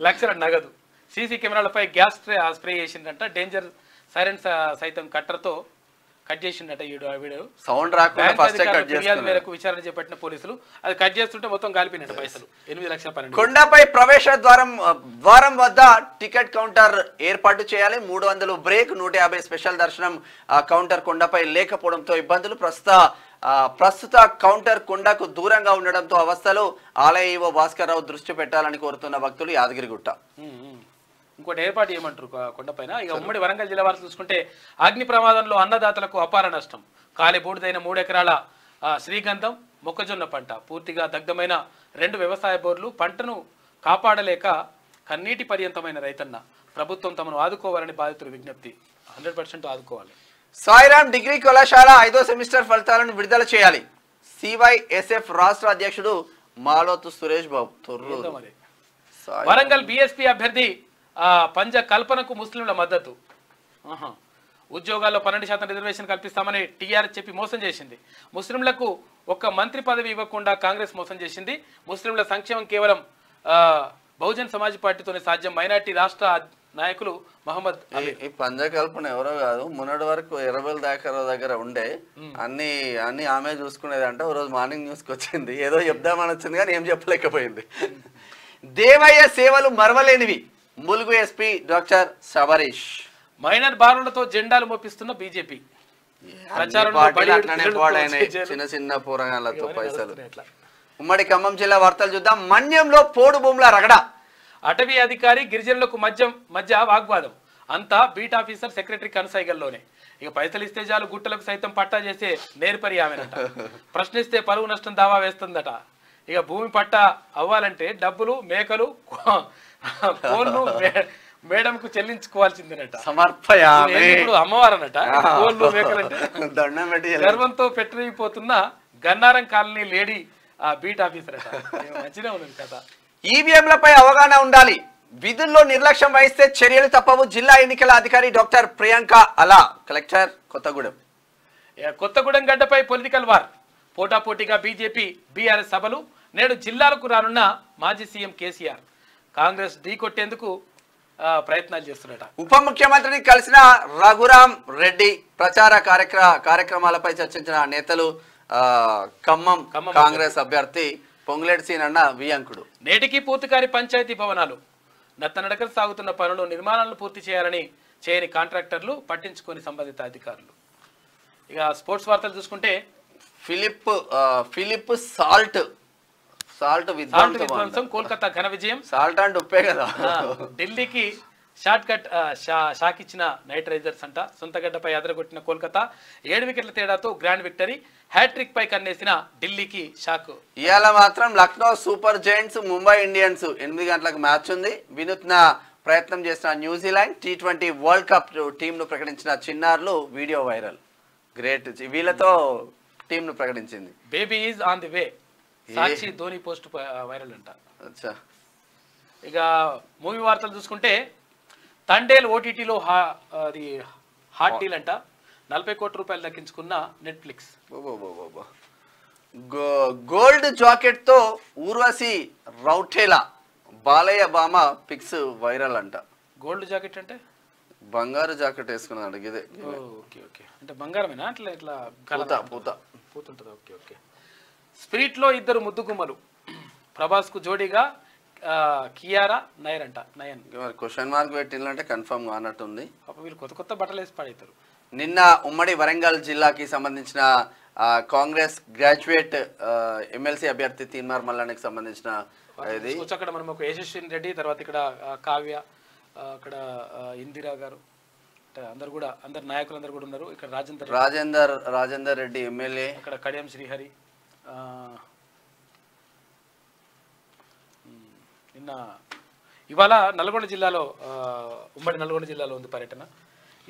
S1: లక్షల నగదు. సీసీ కెమెరాలపై గ్యాస్ స్ప్రే చేసిందంట. డేంజర్ సైరన్ సైతం కట్టర్తో కట్ చేసిండట. వీడు
S2: సౌండ్ రాకుండా ఫస్ట్ కట్
S1: ఫిర్యాదు మేరకు విచారణ చేపట్టిన పోలీసులు అది కట్ చేస్తుంటే మొత్తం కాలిపోయినట్టు పైసలు 8,12,000.
S2: కొండపై ప్రవేశ ద్వారం వద్ద టికెట్ కౌంటర్ ఏర్పాటు చేయాలి. 300 బ్రేక్, 150 స్పెషల్ దర్శనం కౌంటర్ కొండపై లేకపోవడంతో ఇబ్బందులు. ప్రస్తుత కౌంటర్ కొండకు దూరంగా ఉండడంతో అవస్థలు. ఆలయ ఈవో భాస్కర్ రావు దృష్టి పెట్టాలని కోరుతున్న భక్తులు. యాదగిరిగుట్ట
S1: ఇంకోటి ఏర్పాటు చేయమంటారు కొండపైన. ఇక ఉమ్మడి వరంగల్ జిల్లా వార్తలు చూసుకుంటే అగ్ని ప్రమాదంలో అన్నదాతలకు అపార నష్టం. కాలి బూడిదైన 3 ఎకరాల శ్రీగంధం మొక్కజొన్న పంట పూర్తిగా దగ్ధమైన 2 వ్యవసాయ బోర్లు. పంటను కాపాడలేక కన్నీటి పర్యంతమైన రైతన్న. ప్రభుత్వం తమను ఆదుకోవాలని బాధితులు విజ్ఞప్తి. 100% ఆదుకోవాలి.
S2: సాయిరాం డిగ్రీ కళాశాల 5వ సెమిస్టర్ ఫలితాలను విడుదల చేయాలి. సివైఎస్ఎఫ్ రాష్ట్ర అధ్యక్షుడు మాలోతు సురేష్ బాబు.
S1: వరంగల్ బీఎస్పీ అభ్యర్థి పంజ కల్పనకు ముస్లింల మద్దతు. ఉద్యోగాల్లో 12% రిజర్వేషన్ కల్పిస్తామని టీఆర్ఎస్ చెప్పి మోసం చేసింది. ముస్లింలకు ఒక్క మంత్రి పదవి ఇవ్వకుండా కాంగ్రెస్ మోసం చేసింది. ముస్లింల సంక్షేమం కేవలం బహుజన్ సమాజ్ పార్టీతోనే సాధ్యం. మైనార్టీ రాష్ట్ర నాయకులు మహమ్మద్.
S2: ఈ పంజ కల్పన ఎవరో కాదు, మొన్నటి వరకు 20,000 దాకా దగ్గర ఉండే అన్ని ఆమె చూసుకునేది అంట. ఓ రోజు మార్నింగ్ న్యూస్కి వచ్చింది, ఏదో చెప్దామని వచ్చింది కానీ ఏం చెప్పలేకపోయింది. దేవయ్య సేవలు మరవలేనివి. Mulugu SP doctor Sabarish.
S1: Minor బాలులతో జెండాలు మోపిస్తున్న బీజేపీ.
S2: చిన్న చిన్న పోరగాళ్లతో పైసలు. ఉమ్మడి ఖమ్మం జిల్లా వార్తలు చూద్దాం. మన్యంలో పోడు భూముల రగడ.
S1: అటవీ అధికారి గిరిజనులకు మధ్య వాగ్వాదం. అంతా బీట్ ఆఫీసర్ సెక్రటరీ కనసాయిగల్లోనే. ఇక పైసలు ఇస్తే చాలు గుట్టలకు సైతం పట్టా చేసే నేర్పరి ఆమెనట. ప్రశ్నిస్తే పరువు నష్టం దావా వేస్తుందట. ఇక భూమి పట్టా అవ్వాలంటే డబ్బులు, మేకలు, కోళ్ళు మేడంకు చెల్లించుకోవాల్సిందేనట. ఇప్పుడు అమ్మవారనట. కోళ్ళు మేకలంటే గర్వంతో పెట్టిపోతున్న Gannaram colony lady beat officer అట. మంచిగా ఉంది కదా.
S2: ఈవీఎంలపై అవగాహన ఉండాలి. విధుల్లో నిర్లక్ష్యం వహిస్తే చర్యలు తప్పవు. జిల్లా ఎన్నికల అధికారి డాక్టర్ ప్రియాంక అలా. కలెక్టర్ కొత్తగూడెం.
S1: కొత్తగూడెం గడ్డపై పొలిటికల్ వార్. పోటాపోటీగా బీజేపీ బీఆర్ఎస్ సభలు. నేడు జిల్లాలకు రానున్న మాజీ సీఎం కేసీఆర్ కాంగ్రెస్ ఢీకొట్టేందుకు ప్రయత్నాలు చేస్తున్నట.
S2: ఉప ముఖ్యమంత్రిని కలిసిన రఘురాం రెడ్డి. ప్రచార కార్యక్రమాలపై చర్చించిన నేతలు. ఖమ్మం కాంగ్రెస్ అభ్యర్థి పొంగులేటి సీనన్న వియంకుడు.
S1: నేటికి పూర్తికారి పంచాయతీ భవనాలు నత్తనడకలు సాగుతున్న పనులు నిర్మాణాలను పూర్తి చేయని కాంట్రాక్టర్లు పట్టించుకొని సంబంధిత అధికారులు. ఇక స్పోర్ట్స్ వార్తలు చూసుకుంటే
S2: ఫిలిప్ సాల్ట్
S1: విధ్వంసం కోల్కతా ఘన విజయం.
S2: సాల్ట్ అంటే ఉప్పే కదా.
S1: ఢిల్లీకి షార్ట్ కట్ షాక్ ఇచ్చిన నైట్ రైడర్స్ అంట. సొంతగడ్డపై అదరగొట్టిన కోల్కతా 7 వికెట్ల తేడాతో గ్రాండ్ విక్టరీ. హ్యాట్రిక్ పై కన్నేసిన ఢిల్లీకి షాక్.
S2: ఇవాళ మాత్రం Lucknow super Giants Mumbai Indians 8 గంటలకు మ్యాచ్ ఉంది. వినూత్న ప్రయత్నం చేసిన న్యూజిలాండ్ T20 వరల్డ్ కప్ టీంను ప్రకటించిన చిన్నారులు వీడియో వైరల్. గ్రేట్, వీళ్ళతో టీంను ప్రకటించింది.
S1: Baby is on the way. Sakshi Dhoni post viral అంట. ఇక మూవీ వార్తలు చూసుకుంటే తండేల్ ఓటీటీలో అది హాట్ డీల్ అంట. 40 కోట్ల రూపాయలు దక్కించుకున్న నెట్ఫ్లిక్స్.
S2: గోల్డ్ జాకెట్ తో ఊర్వశి రౌటేలా బాలయ్య బామ పిక్స్ వైరల్ అంట.
S1: గోల్డ్ జాకెట్ అంటే
S2: బంగారు జాకెట్ వేసుకున్నాడు. ఇదే
S1: ఓకే ఓకే, అంటే బంగారమేనా? అట్లా ఇట్లా
S2: పూత
S1: ఉంటుంది. Okay okay. స్పిరిట్ లో 2 ముద్దుగుమ్మలు. ప్రభాస్ కు జోడీగా కియారా నయన్.
S2: క్వశ్చన్ మార్క్ పెట్టిందంటే కన్ఫర్మ్ అన్నట్టుంది.
S1: వీళ్ళు కొత్త బట్టలు వేసి పాడవుతారు.
S2: నిన్న ఉమ్మడి వరంగల్ జిల్లాకి సంబంధించిన కాంగ్రెస్ గ్రాడ్యుయేట్ ఎమ్మెల్సీ అభ్యర్థి తీన్మార్ మల్లన్నకి సంబంధించిన ఇది
S1: అక్కడ మనం ఒక యశస్విని రెడ్డి, తర్వాత ఇక్కడ కావ్య, అక్కడ ఇందిరా గారు, అందరు నాయకులందరూ కూడా ఉన్నారు. ఇక్కడ
S2: రాజేందర్ రెడ్డి ఎమ్మెల్యే,
S1: అక్కడ కడియం శ్రీహరి. నిన్న ఇవాళ నల్గొండ జిల్లాలో ఉమ్మడి నల్గొండ జిల్లాలో ఉంది పర్యటన.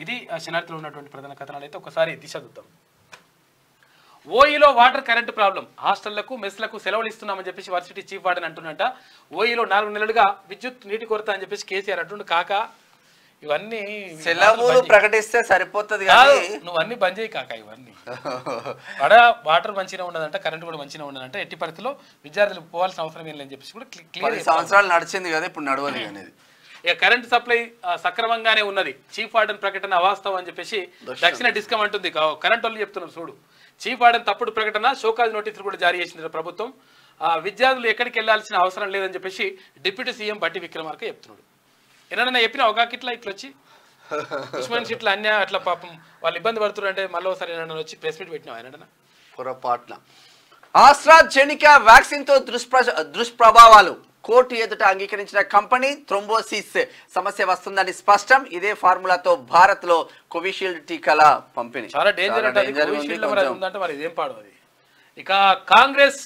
S1: ఇది శనార్థిలో ఉన్నటువంటి ప్రధాన కథనాలు. అయితే ఒకసారి దిశ చూద్దాం. ఓఈలో వాటర్ కరెంటు ప్రాబ్లం. హాస్టళ్లకు మెస్లకు సెలవులు ఇస్తున్నామని చెప్పేసి వర్సిటీ చీఫ్ వార్డెన్ అంటున్నట. ఓఈలో 4 నెలలుగా విద్యుత్ నీటి కొరత అని చెప్పేసి కేసీఆర్ అంటుండు. కాకా ఇవన్నీ
S2: సెలవులు ప్రకటిస్తే సరిపోతుంది,
S1: నువ్వు అన్ని బంద్ చేయి కాకా. ఇవన్నీ వాటర్ మంచిగా ఉండదంట, కరెంట్ కూడా మంచిగా ఉండదంట. ఎట్టి పరిస్థితిలో విద్యార్థులు పోవాల్సిన అవసరం ఏం లేదని చెప్పేసి కూడా క్లియర్.
S2: సంవత్సరాలు నడిచింది కదా, ఇప్పుడు నడవాలి అనేది.
S1: ఇక కరెంట్ సప్లై సక్రమంగానే ఉన్నది. చీఫ్ వార్డెన్ ప్రకటన అవాస్తవం అని చెప్పేసి దక్షిణ డిస్కమ్ అంటుంది. కరెంట్ వాళ్ళు చెప్తున్నారు చూడు. చీఫ్ వార్డెన్ తప్పుడు ప్రకటన, షోకాజ్ నోటీసులు కూడా జారీ చేసింది ప్రభుత్వం. విద్యార్థులు ఎక్కడికి వెళ్లాల్సిన అవసరం లేదని చెప్పేసి డిప్యూటీ సీఎం బట్టి విక్రమార్క చెప్తున్నాడు. ఏమన్నా చెప్పినా ఒక ఇట్లా వచ్చి ఉస్మాన్ షీట్లు అన్య అట్లా పాపం వాళ్ళు ఇబ్బంది పడుతున్నారు అంటే మళ్ళీ ఒకసారి ఏమన్నా వచ్చి ప్రెస్ మీట్ పెట్టినా ఆయన
S2: పొరపాట్ల. ఆస్ట్రాజెనికా వ్యాక్సిన్ తో దుష్ప్రభావాలు. కోర్టు ఎదుట అంగీకరించిన కంపెనీ థ్రోంబోసిస్ సమస్య వస్తుందని స్పష్టం. ఇదే ఫార్ములాతో భారత్ లో కోవిషీల్డ్ టీకాల పంపిణీ.
S1: చాలా డేంజర్ ఉందంటే మరి ఇదేం పాడు అది. ఇక కాంగ్రెస్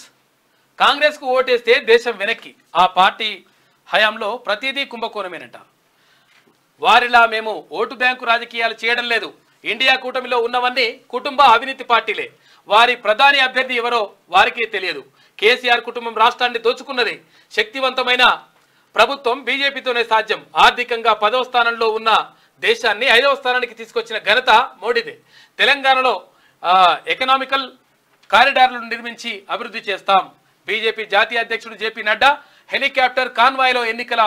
S1: కు ఓటేస్తే దేశం వెనక్కి. ఆ పార్టీ హయాంలో ప్రతిదీ కుంభకోణమేనంట. వారిలా మేము ఓటు బ్యాంకు రాజకీయాలు చేయడం లేదు. ఇండియా కూటమిలో ఉన్నవన్నీ కుటుంబ అవినీతి పార్టీలే. వారి ప్రధాని అభ్యర్థి ఎవరో వారికే తెలియదు. కేసీఆర్ కుటుంబం రాష్ట్రాన్ని దోచుకున్నది. శక్తివంతమైన ప్రభుత్వం బీజేపీతోనే సాధ్యం. ఆర్థికంగా 10వ స్థానంలో ఉన్న దేశాన్ని 5వ స్థానానికి తీసుకొచ్చిన ఘనత మోడీదే. తెలంగాణలో ఎకనామికల్ కారిడార్లను నిర్మించి అభివృద్ధి చేస్తాం. బీజేపీ జాతీయ అధ్యక్షుడు జేపీ నడ్డా హెలికాప్టర్ కాన్వాయ్లో ఎన్నికల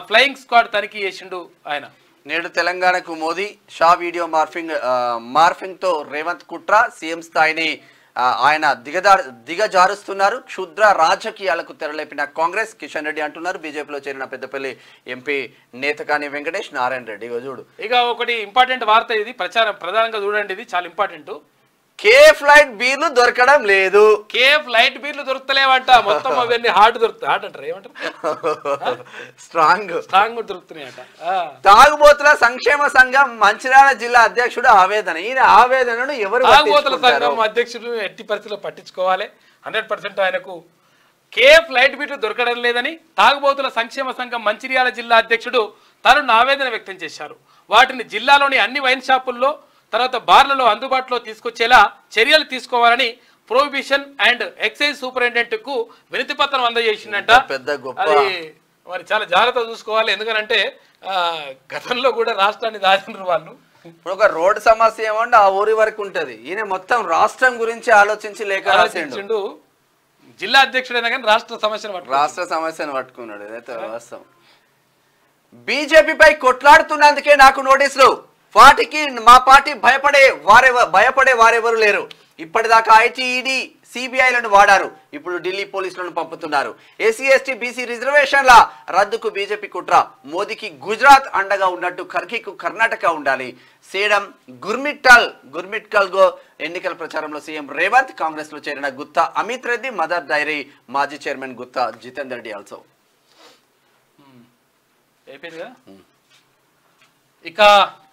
S1: ఫ్లయింగ్ స్క్వాడ్ తనిఖీ చేసిండు ఆయన.
S2: నేడు తెలంగాణకు మోదీ, షా వీడియో మార్ఫింగ్ తో రేవంత్ కుట్ర. సీఎం స్థాయిని ఆయన దిగజారుస్తున్నారు. క్షుద్ర రాజకీయాలకు తెరలేపిన కాంగ్రెస్. కిషన్ రెడ్డి అంటున్నారు. బీజేపీలో చేరిన పెద్దపల్లి ఎంపీ నేతకాని వెంకటేష్ నారాయణ రెడ్డి. చూడు,
S1: ఇక ఒకటి ఇంపార్టెంట్ వార్త. ఇది ప్రధానంగా చూడండి, ఇది చాలా ఇంపార్టెంట్.
S2: కేఫ్ లైట్ బీర్లు దొరకడం లేదు.
S1: కేఫ్ లైట్ బీర్లు దొరుకుతలేవంట. మొత్తం అవన్నీ హాట్ దొరుకుతాయి. హాట్ అంటారు, ఏమంటారు?
S2: స్ట్రాంగ్
S1: దొరుకుతున్నాయట.
S2: తాగుబోతుల సంక్షేమ సంఘం మంచిర్యాల జిల్లా అధ్యక్షుడు ఆవేదన. ఈయన ఆవేదనను ఎవరు?
S1: తాగుబోతుల సంఘం అధ్యక్షుడు ఎట్టి పరిస్థితుల్లో పట్టించుకోవాలి. 100% ఆయనకు కేఫ్ లైట్ బీర్లు దొరకడం లేదని తాగుబోతుల సంక్షేమ సంఘం మంచిర్యాల జిల్లా అధ్యక్షుడు తరుణ్ ఆవేదన వ్యక్తం చేశారు. వాటిని జిల్లాలోని అన్ని వైన్ షాపుల్లో, తర్వాత బార్లలో అందుబాటులో తీసుకొచ్చేలా చర్యలు తీసుకోవాలని ప్రొహిబిషన్ అండ్ ఎక్సైజ్ సూపరింటెండెంట్ కు వినతి పత్రం అందజేసిందంట. అది మరి చాలా జాగ్రత్త చూసుకోవాలి. ఎందుకంటే గతంలో కూడా రాష్ట్రాన్ని దాచినారు వాళ్ళు.
S2: ఇప్పుడు ఒక రోడ్ సమస్య ఏమంటే ఆ ఊరి వరకు ఉంటది. ఈయన మొత్తం రాష్ట్రం గురించి ఆలోచించి
S1: ఆలోచించిండు. జిల్లా అధ్యక్షుడైనా కానీ రాష్ట్ర
S2: సమస్యను పట్టుకున్నాడు. ఇదైతే వాస్తవం. బీజేపీపై కొట్లాడుతున్నందుకే నాకు నోటీసులు. వాటికి మా పార్టీ భయపడే వారెవరు లేరు. ఇప్పటిదాకా ఐటీ, ఈడీ, సిబిఐలను వాడారు. ఇప్పుడు ఢిల్లీ పోలీసులను పంపుతున్నారు. ఎస్సీ ఎస్టీ బీసీ రిజర్వేషన్ల రద్దుకు బీజేపీ కుట్ర. మోదీకి గుజరాత్ అండగా ఉన్నట్టు ఖర్గేకు కర్ణాటక ఉండాలి. సేడం గుర్మిట్కల్ గో ఎన్నికల ప్రచారంలో సీఎం రేవంత్. కాంగ్రెస్ లో చేరిన గుత్తా అమిత్ రెడ్డి, మదర్ డైరీ మాజీ చైర్మన్ గుత్తా జితేందర్ రెడ్డి ఆల్సో.
S1: ఇక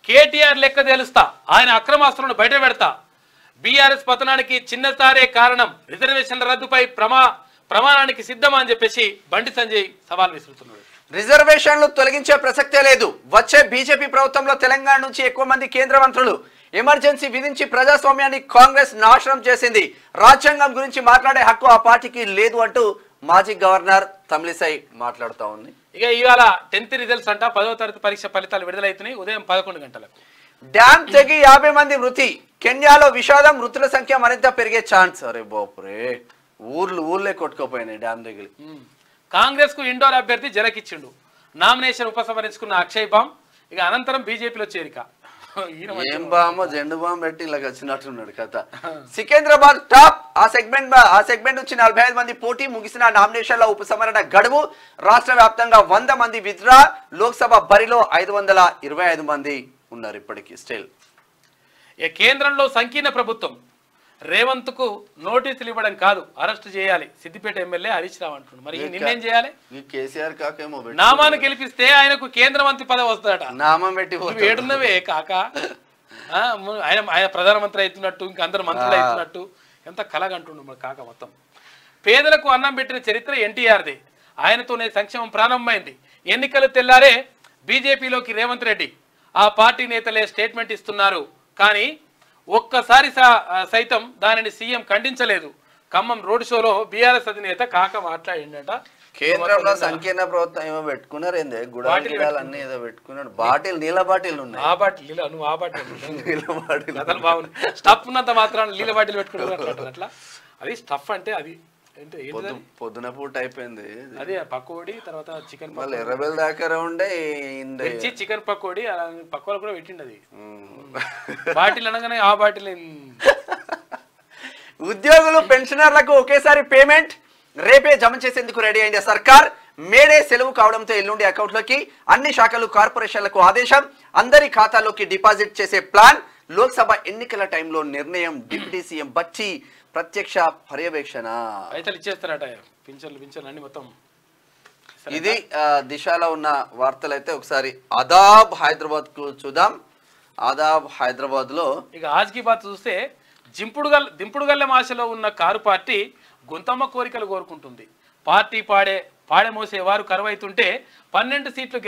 S1: కేటీఆర్ లెక్క తేలుస్తా, ఆయన అక్రమాస్తులను బయట పెడతా, బీఆర్ఎస్ పతనానికి చిన్నసారే కారణం, రిజర్వేషన్ల రద్దుపై ప్రమాణానికి సిద్ధమా అని చెప్పేసి బండి సంజయ్ సవాల్ విసురుతున్నాడు.
S2: రిజర్వేషన్లు తొలగించే ప్రసక్తే లేదు. వచ్చే బీజేపీ ప్రభుత్వంలో తెలంగాణ నుంచి ఎక్కువ మంది కేంద్ర మంత్రులు. ఎమర్జెన్సీ విధించి ప్రజాస్వామ్యాన్ని కాంగ్రెస్ నాశనం చేసింది. రాజ్యాంగం గురించి మాట్లాడే హక్కు ఆ పార్టీకి లేదు అంటూ మాజీ గవర్నర్ తమిళిసై మాట్లాడుతూ ఉంది.
S1: ఇక ఇవాళ 10th రిజల్ట్స్ అంట, 10వ తరగతి పరీక్ష ఫలితాలు విడుదలవుతున్నాయి ఉదయం 11 గంటలకు.
S2: డ్యామ్ తెగి 50 మంది మృతి. కెన్యాలో విషాదం, మృతుల సంఖ్య మరింత పెరిగే ఛాన్స్. అరే బాపురే, ఊర్లే కొట్టుకోపోయినాయి డ్యామ్ దగ్గర.
S1: కాంగ్రెస్ కు ఇండోర్ అభ్యర్థి జలకిచ్చిండు. నామినేషన్ ఉపసంహరించుకున్న అక్షయ్ బామ్. ఇక అనంతరం బీజేపీలో చేరిక.
S2: ఏం బామో జెండు బాంబు పెట్టి ఇలా వచ్చినట్టున్నాడు కథ. సికింద్రాబాద్ టాప్. ఆ సెగ్మెంట్ నుంచి 45 మంది పోటీ. ముగిసిన నామినేషన్ల ఉపసంహరణ గడువు. రాష్ట్ర వ్యాప్తంగా 100 మంది విత్డ్రా. లోక్సభ బరిలో 525 మంది ఉన్నారు ఇప్పటికీ స్టిల్.
S1: కేంద్రంలో సంకీర్ణ ప్రభుత్వం. రేవంత్ కు నోటీసులు ఇవ్వడం కాదు, అరెస్ట్ చేయాలి. సిద్దిపేట ఎమ్మెల్యే హరీష్ రావు అంటున్నాడు. మరి నిన్నేం చేయాలి?
S2: కేసీఆర్ కాకేమో
S1: నామాన్ని గెలిపిస్తే ఆయనకు కేంద్ర మంత్రి పదవి వస్తుందట.
S2: నామం పెట్టి
S1: ఏడున్నవే కాక ఆయన ప్రధానమంత్రి అవుతున్నట్టు, ఇంకా అందరు మంత్రులు అవుతున్నట్టు ఎంత కలగంటుండు మరి కాక. మొత్తం పేదలకు అన్నం పెట్టిన చరిత్ర ఎన్టీఆర్దే. ఆయనతోనే సంక్షేమం ప్రారంభమైంది. ఎన్నికలు తెల్లారే బీజేపీలోకి రేవంత్ రెడ్డి. ఆ పార్టీ నేతలే స్టేట్మెంట్ ఇస్తున్నారు, కానీ ఒక్కసారి సైతం దానిని సీఎం ఖండించలేదు. ఖమ్మం రోడ్ షోలో బీఆర్ఎస్ అధినేత కాక మాట్లాడిండట.
S2: కేంద్రంలో సంకీర్ణ ప్రభుత్వం ఏమో పెట్టుకున్నారు, ఏంది గుడాలన్నీ ఏదో పెట్టుకున్నాడు. బాటిల్ నీళ్ళ బాటిల్ ఉన్నాయి.
S1: ఆ బాటిల్ నువ్వు ఆ బాటిల్ అతను బాగుంది. స్టఫ్ ఉన్నంత మాత్రం నీళ్ళ బాటిల్ పెట్టుకున్నారు అట్లా. అది స్టఫ్ అంటే అది
S2: పొద్దున పూట అయిపోయింది.
S1: అదే పకోడీ, తర్వాత చికెన్,
S2: మళ్ళీ ఎర్రబెల్ దాకా ఉండే
S1: చికెన్ పకోడీ పకోడీ కూడా పెట్టిండు. అది బాటిల్ అనగానే ఆ బాటిల్.
S2: ఉద్యోగులు పెన్షనర్లకు ఒకేసారి పేమెంట్ రేపే జమ చేసేందుకు రెడీ అయింది సర్కార్. మేడే సెలవు కావడంతో ఎల్లుండి అకౌంట్లోకి అన్ని శాఖలు కార్పొరేషన్లకు ఆదేశం. అందరి ఖాతాలోకి డిపాజిట్ చేసే ప్లాన్. లోక్సభ ఎన్నికల టైంలో నిర్ణయం. డిప్యూటీ సీఎం బచ్చి ప్రత్యక్ష పర్యవేక్షణ.
S1: అయితే ఇచ్చేస్తారట పింఛన్లు అన్ని మొత్తం.
S2: ఇది దిశలో ఉన్న వార్తలు. అయితే ఒకసారి ఆదాబ్ హైదరాబాద్ కు చూద్దాం. ఆదాబ్ హైదరాబాద్ లో
S1: ఇక ఆజ్కి బాత్ చూస్తే దింపుడుగల్ల మాషలో ఉన్న కారు పార్టీ గుంతమ్మ కోరికలు కోరుకుంటుంది. పార్టీ పాడే మోసేవారు కరువైతుంటే 12 సీట్లు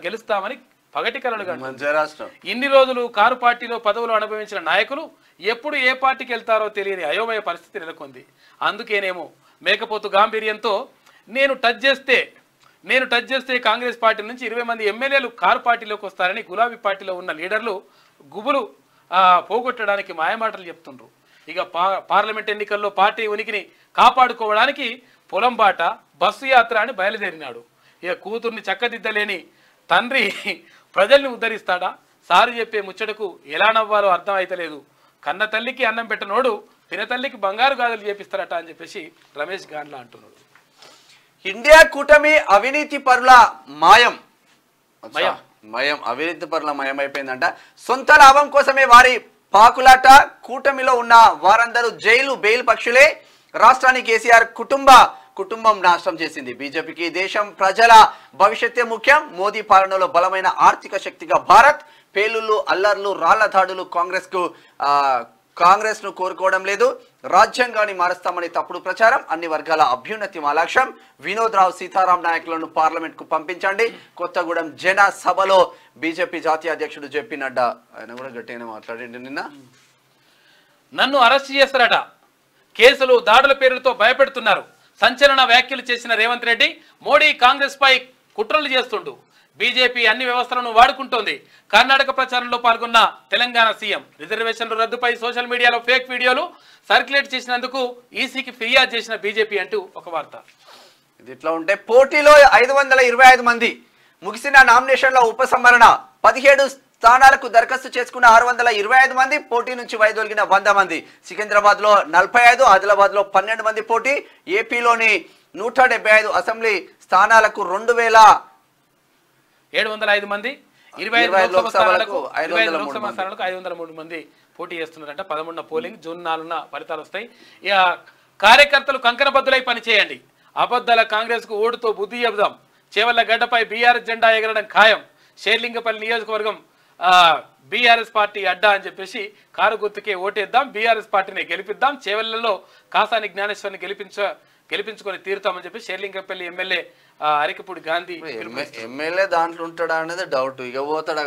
S1: గెలుస్తామని పగటి కలలు కంటారు. ఇన్ని రోజులు కారు పార్టీలో పదవులు అనుభవించిన నాయకులు ఎప్పుడు ఏ పార్టీకి వెళ్తారో తెలియని అయోమయ పరిస్థితి నెలకొంది. అందుకేనేమో మేకపోతు గాంభీర్యంతో నేను టచ్ చేస్తే కాంగ్రెస్ పార్టీ నుంచి 20 మంది ఎమ్మెల్యేలు కారు పార్టీలోకి వస్తారని గులాబీ పార్టీలో ఉన్న లీడర్లు గుబులు పోగొట్టడానికి మాయమాటలు చెప్తుండ్రు. ఇక పార్లమెంట్ ఎన్నికల్లో పార్టీ ఉనికిని కాపాడుకోవడానికి పొలం బాట, బస్సు యాత్ర అని బయలుదేరినాడు. ఇక కూతుర్ని చక్కదిద్దలేని తండ్రి ప్రజల్ని ఉద్ధరిస్తాడా? సారు చెప్పే ముచ్చటకు ఎలా నవ్వాలో అర్థం అయితలేదు. కన్న తల్లికి అన్నం పెట్టనోడు పిన తల్లికి బంగారు గాజులు చేపిస్తారట అని చెప్పేసి రమేష్ గాండ్లా అంటున్నాడు.
S2: ఇండియా కూటమి అవినీతి పరుల అవినీతి పరుల మయమైపోయిందంట. సొంత లాభం కోసమే వారి పాకులాట. కూటమిలో ఉన్న వారందరూ బెయిల్ పక్షులే. రాష్ట్రానికి కేసీఆర్ కుటుంబం నాశనం చేసింది. బీజేపీకి దేశం ప్రజల భవిష్యత్తే ముఖ్యం. మోదీ పాలనలో బలమైన ఆర్థిక శక్తిగా భారత్. పేలుళ్లు, అల్లర్లు, రాళ్ల దాడులు కాంగ్రెస్ ను కోరుకోవడం లేదు. రాజ్యాంగాన్ని మారుస్తామని తప్పుడు ప్రచారం. అన్ని వర్గాల అభ్యున్నతి మా లక్ష్యం. వినోద్ రావు సీతారాం నాయకులను పార్లమెంట్ కు పంపించండి. కొత్తగూడెం జన సభలో బీజేపీ జాతీయ అధ్యక్షుడు జెపి నడ్డా ఆయన కూడా గట్టిగానే మాట్లాడండి.
S1: నన్ను అరెస్ట్ చేస్తారట, కేసులు దాడుల పేరుతో భయపెడుతున్నారు. సంచలన వ్యాఖ్యలు చేసిన రేవంత్ రెడ్డి మోడీ కాంగ్రెస్ పై కుట్రలు చేస్తుండు. బీజేపీ అన్ని వ్యవస్థలను వాడుకుంటోంది. కర్ణాటక ప్రచారంలో పాల్గొన్న తెలంగాణ సీఎం రిజర్వేషన్ల రద్దుపై సోషల్ మీడియాలో ఫేక్ వీడియోలు సర్క్యులేట్ చేసినందుకు ఈసీకి ఫిర్యాదు చేసిన బీజేపీ అంటూ ఒక వార్త.
S2: ఇది ఇట్లా ఉంటే పోటీలో 525 మంది. ముగిసిన నామినేషన్ల ఉపసంహరణ. 17 స్థానాలకు దరఖాస్తు చేసుకున్న 625 మంది, పోటీ నుంచి వైదొలిగిన 100 మంది. సికింద్రాబాద్ లో 45, ఆదిలాబాద్ లో 12 మంది పోటీ. ఏపీలోని 175 అసెంబ్లీ స్థానాలకు
S1: 2705 మంది, 25 లోక్సభ స్థానాలకు 503 మంది పోటీ చేస్తున్నారంట. 11న పోలింగ్, జూన్ 4న ఫలితాలు వస్తాయి. ఇక కార్యకర్తలు కంకణబద్దులై పనిచేయండి. అబద్ధాల కాంగ్రెస్ కు ఓటుతో బుద్ధి చెబుదాం. చేవల్ల గడ్డపై బీఆర్ఎస్ జెండా ఎగరడం ఖాయం. షేర్లింగపల్లి నియోజకవర్గం బీఆర్ఎస్ పార్టీ అడ్డా అని చెప్పేసి కారు గుర్తుకే ఓటేద్దాం, బీఆర్ఎస్ పార్టీని గెలిపిద్దాం, చేవెళ్లలో కాసాని జ్ఞానేశ్వరిని గెలిపించుకొని తీరుతామని చెప్పి షేర్లింగపల్లి ఎమ్మెల్యే అరికపూడి గాంధీ.
S2: ఎమ్మెల్యే దాంట్లో ఉంటాడా అనేది డౌట్. ఇక పోతాడా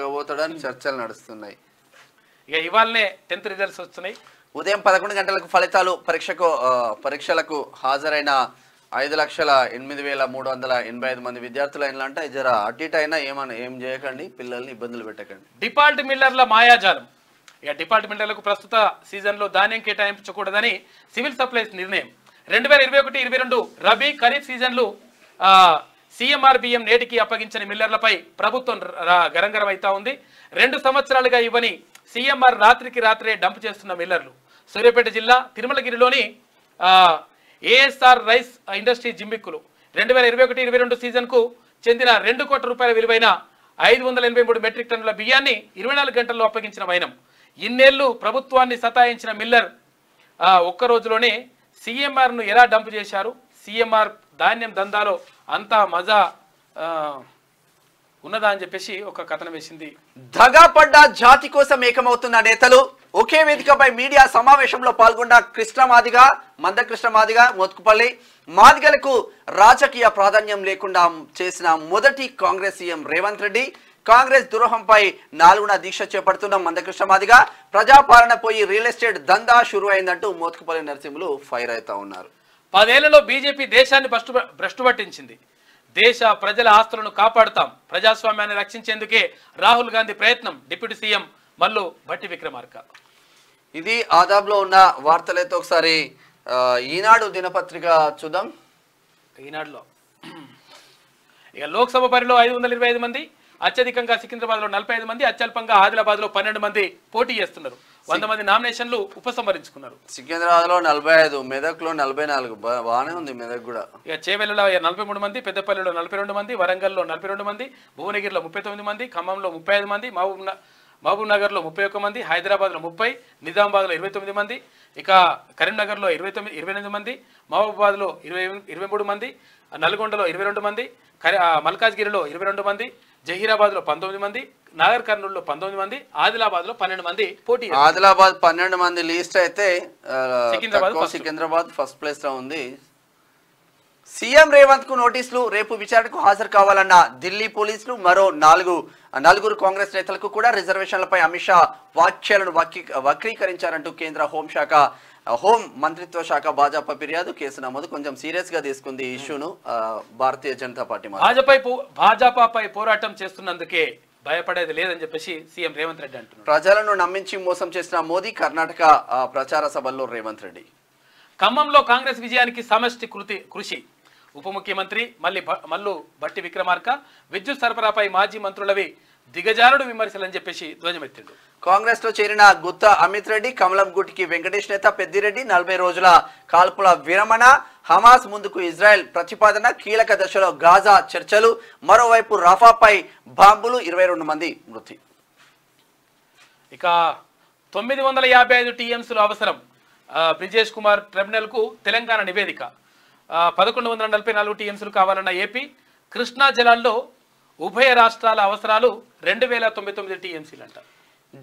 S2: అని చర్చలు నడుస్తున్నాయి.
S1: ఇక ఇవాళనే 10th రిజల్ట్స్ వస్తున్నాయి.
S2: ఉదయం 11 గంటలకు ఫలితాలు. పరీక్షలకు హాజరైన 5,08,385 మంది విద్యార్థులు అయినంటే జర అటు ఇటు అయినా ఏం చేయకండి, పిల్లల్ని ఇబ్బందులు పెట్టకండి.
S1: డిఫాల్ట్ మిల్లర్ల మాయాజాలం. ఇక డిఫాల్ట్ మిల్లర్లకు ప్రస్తుత సీజన్లో ధాన్యం కేటాయించకూడదని సివిల్ సప్లైస్ నిర్ణయం. 2021-22 రబీ ఖరీఫ్ సీజన్లు సిఎంఆర్ బియ్యం నేటికి అప్పగించని మిల్లర్లపై ప్రభుత్వం గరంగరం అవుతా ఉంది. 2 సంవత్సరాలుగా ఇవ్వని సిఎంఆర్ రాత్రికి రాత్రే డంప్ చేస్తున్న మిల్లర్లు. సూర్యాపేట జిల్లా తిరుమలగిరిలోని ఏఎస్ఆర్ రైస్ ఇండస్ట్రీ జిమ్మిక్కులు 2021-22 సీజన్కు చెందిన 2 కోట్ల రూపాయల విలువైన 583 మెట్రిక్ టన్నుల బియ్యాన్ని 24 గంటల్లో అప్పగించిన వైనం. ఇన్నేళ్లు ప్రభుత్వాన్ని సతాయించిన మిల్లర్ ఒక్క రోజులోనే సిఎంఆర్ను ఎలా డంప్ చేశారు? సిఎంఆర్ ధాన్యం దందాలో అంతా మజా ఉన్నదా అని చెప్పేసి ఒక కథనం వేసింది.
S2: దగాపడ్డ జాతి కోసం ఏకమవుతున్న నేతలు. ఒకే వేదికపై మీడియా సమావేశంలో పాల్గొన్న మందకృష్ణ మాదిగ, మోత్కుపల్లి. మాదిగలకు రాజకీయ ప్రాధాన్యం లేకుండా చేసిన మొదటి కాంగ్రెస్ సీఎం రేవంత్ రెడ్డి. కాంగ్రెస్ దురోహంపై 4వ దీక్ష చేపడుతున్న మందకృష్ణ మాదిగ. ప్రజాపాలన పోయి రియల్ ఎస్టేట్ దందా షురు అయిందంటూ మోత్కుపల్లి నరసింహులు ఫైర్ అవుతా ఉన్నారు.
S1: 10 ఏళ్లలో బీజేపీ దేశాన్ని భ్రష్టు పట్టించింది. దేశ ప్రజల ఆస్తులను కాపాడుతాం, ప్రజాస్వామ్యాన్ని రక్షించేందుకే రాహుల్ గాంధీ ప్రయత్నం. Deputy CM Mallu Bhatti Vikramarka.
S2: ఇది ఆదాబ్లో ఉన్న వార్తలైతే ఒకసారి ఈనాడు దినపత్రిక చూద్దాం.
S1: ఈనాడులో ఇక లోక్సభ బరిలో 525 మంది, అత్యధికంగా సికింద్రాబాద్ లో 45 మంది, అత్యల్పంగా ఆదిలాబాద్ లో 12 మంది పోటీ చేస్తున్నారు. 100 మంది నామినేషన్లు ఉపసంహరించుకున్నారు.
S2: సికింద్రాబాద్ లో 45, మెదక్ లో 44. బాగానే ఉంది మెదక్ కూడా.
S1: ఇక చేవెళ్లలో 43 మంది, పెద్దపల్లిలో 42 మంది, వరంగల్లో 42 మంది, భువనగిరిలో 39 మంది, ఖమ్మంలో 35 మంది, మహబూబ్ నగర్ లో 31 మంది, హైదరాబాద్ లో 30, నిజామాబాద్ లో 29 మంది, ఇక కరీంనగర్ లో 28 మంది, మహబూబాద్ లో 23 మంది, నల్గొండలో 22 మంది, మల్కాజ్గిరిలో 22 మంది, జహీరాబాద్ లో 19 మంది, నాగర్ కర్నూలు లో 19 మంది, ఆదిలాబాద్ లో 12 మంది పోటీ.
S2: ఆదిలాబాద్ 12 మంది లీస్ట్ అయితే సికింద్రాబాద్ ఫస్ట్ ప్లేస్ లో ఉంది. సీఎం రేవంత్ కు నోటీసులు. రేపు విచారణకు హాజరు కావాలన్న ఢిల్లీ పోలీసులు. మరో నలుగురు కాంగ్రెస్ నేతలకు కూడా రిజర్వేషన్లపై అమిత్ షా వ్యాఖ్యలను వక్రీకరించారంటూ కేంద్ర హోం మంత్రిత్వ శాఖ భాజపా ఫిర్యాదు. కేసు నమోదు. కొంచెం సీరియస్ గా తీసుకుంది ఈ ఇష్యూను భారతీయ జనతా పార్టీ.
S1: భాజపాపై పోరాటం చేస్తున్నందుకే భయపడేది లేదని చెప్పేసి సీఎం రేవంత్ రెడ్డి అంటున్నారు.
S2: ప్రజలను నమ్మించి మోసం చేసిన మోదీ. కర్ణాటక ప్రచార సభల్లో రేవంత్ రెడ్డి.
S1: ఖమ్మంలో కాంగ్రెస్ విజయానికి సమష్టి కృషి. ఉప ముఖ్యమంత్రి మల్లు భట్టి విక్రమార్క విద్యుత్ సరఫరాపై మాజీ మంత్రులవి దిగజారుడు విమర్శలని చెప్పేసి ధ్వజమెత్తిండు.
S2: కాంగ్రెస్ లో చేరిన గుత్తా అమిత్ రెడ్డి. కమలం గుట్టికి వెంకటేష్ నేత పెద్దిరెడ్డి. 40 రోజుల కాల్పుల విరమణ. హమాస్ ముందుకు ఇజ్రాయెల్ ప్రతిపాదన. కీలక దశలో గాజా చర్చలు. మరోవైపు రాఫాపై బాంబులు. 22 మంది మృతి.
S1: ఇక 955 టీఎంసీలు అవసరం. బ్రిజేష్ కుమార్ ట్రిబ్యునల్ కు తెలంగాణ నివేదిక. 1144 టీఎంసీలు కావాలన్న ఏపీ. కృష్ణా జలాల్లో ఉభయ రాష్ట్రాల అవసరాలు 2099 టీఎంసీలు అంట.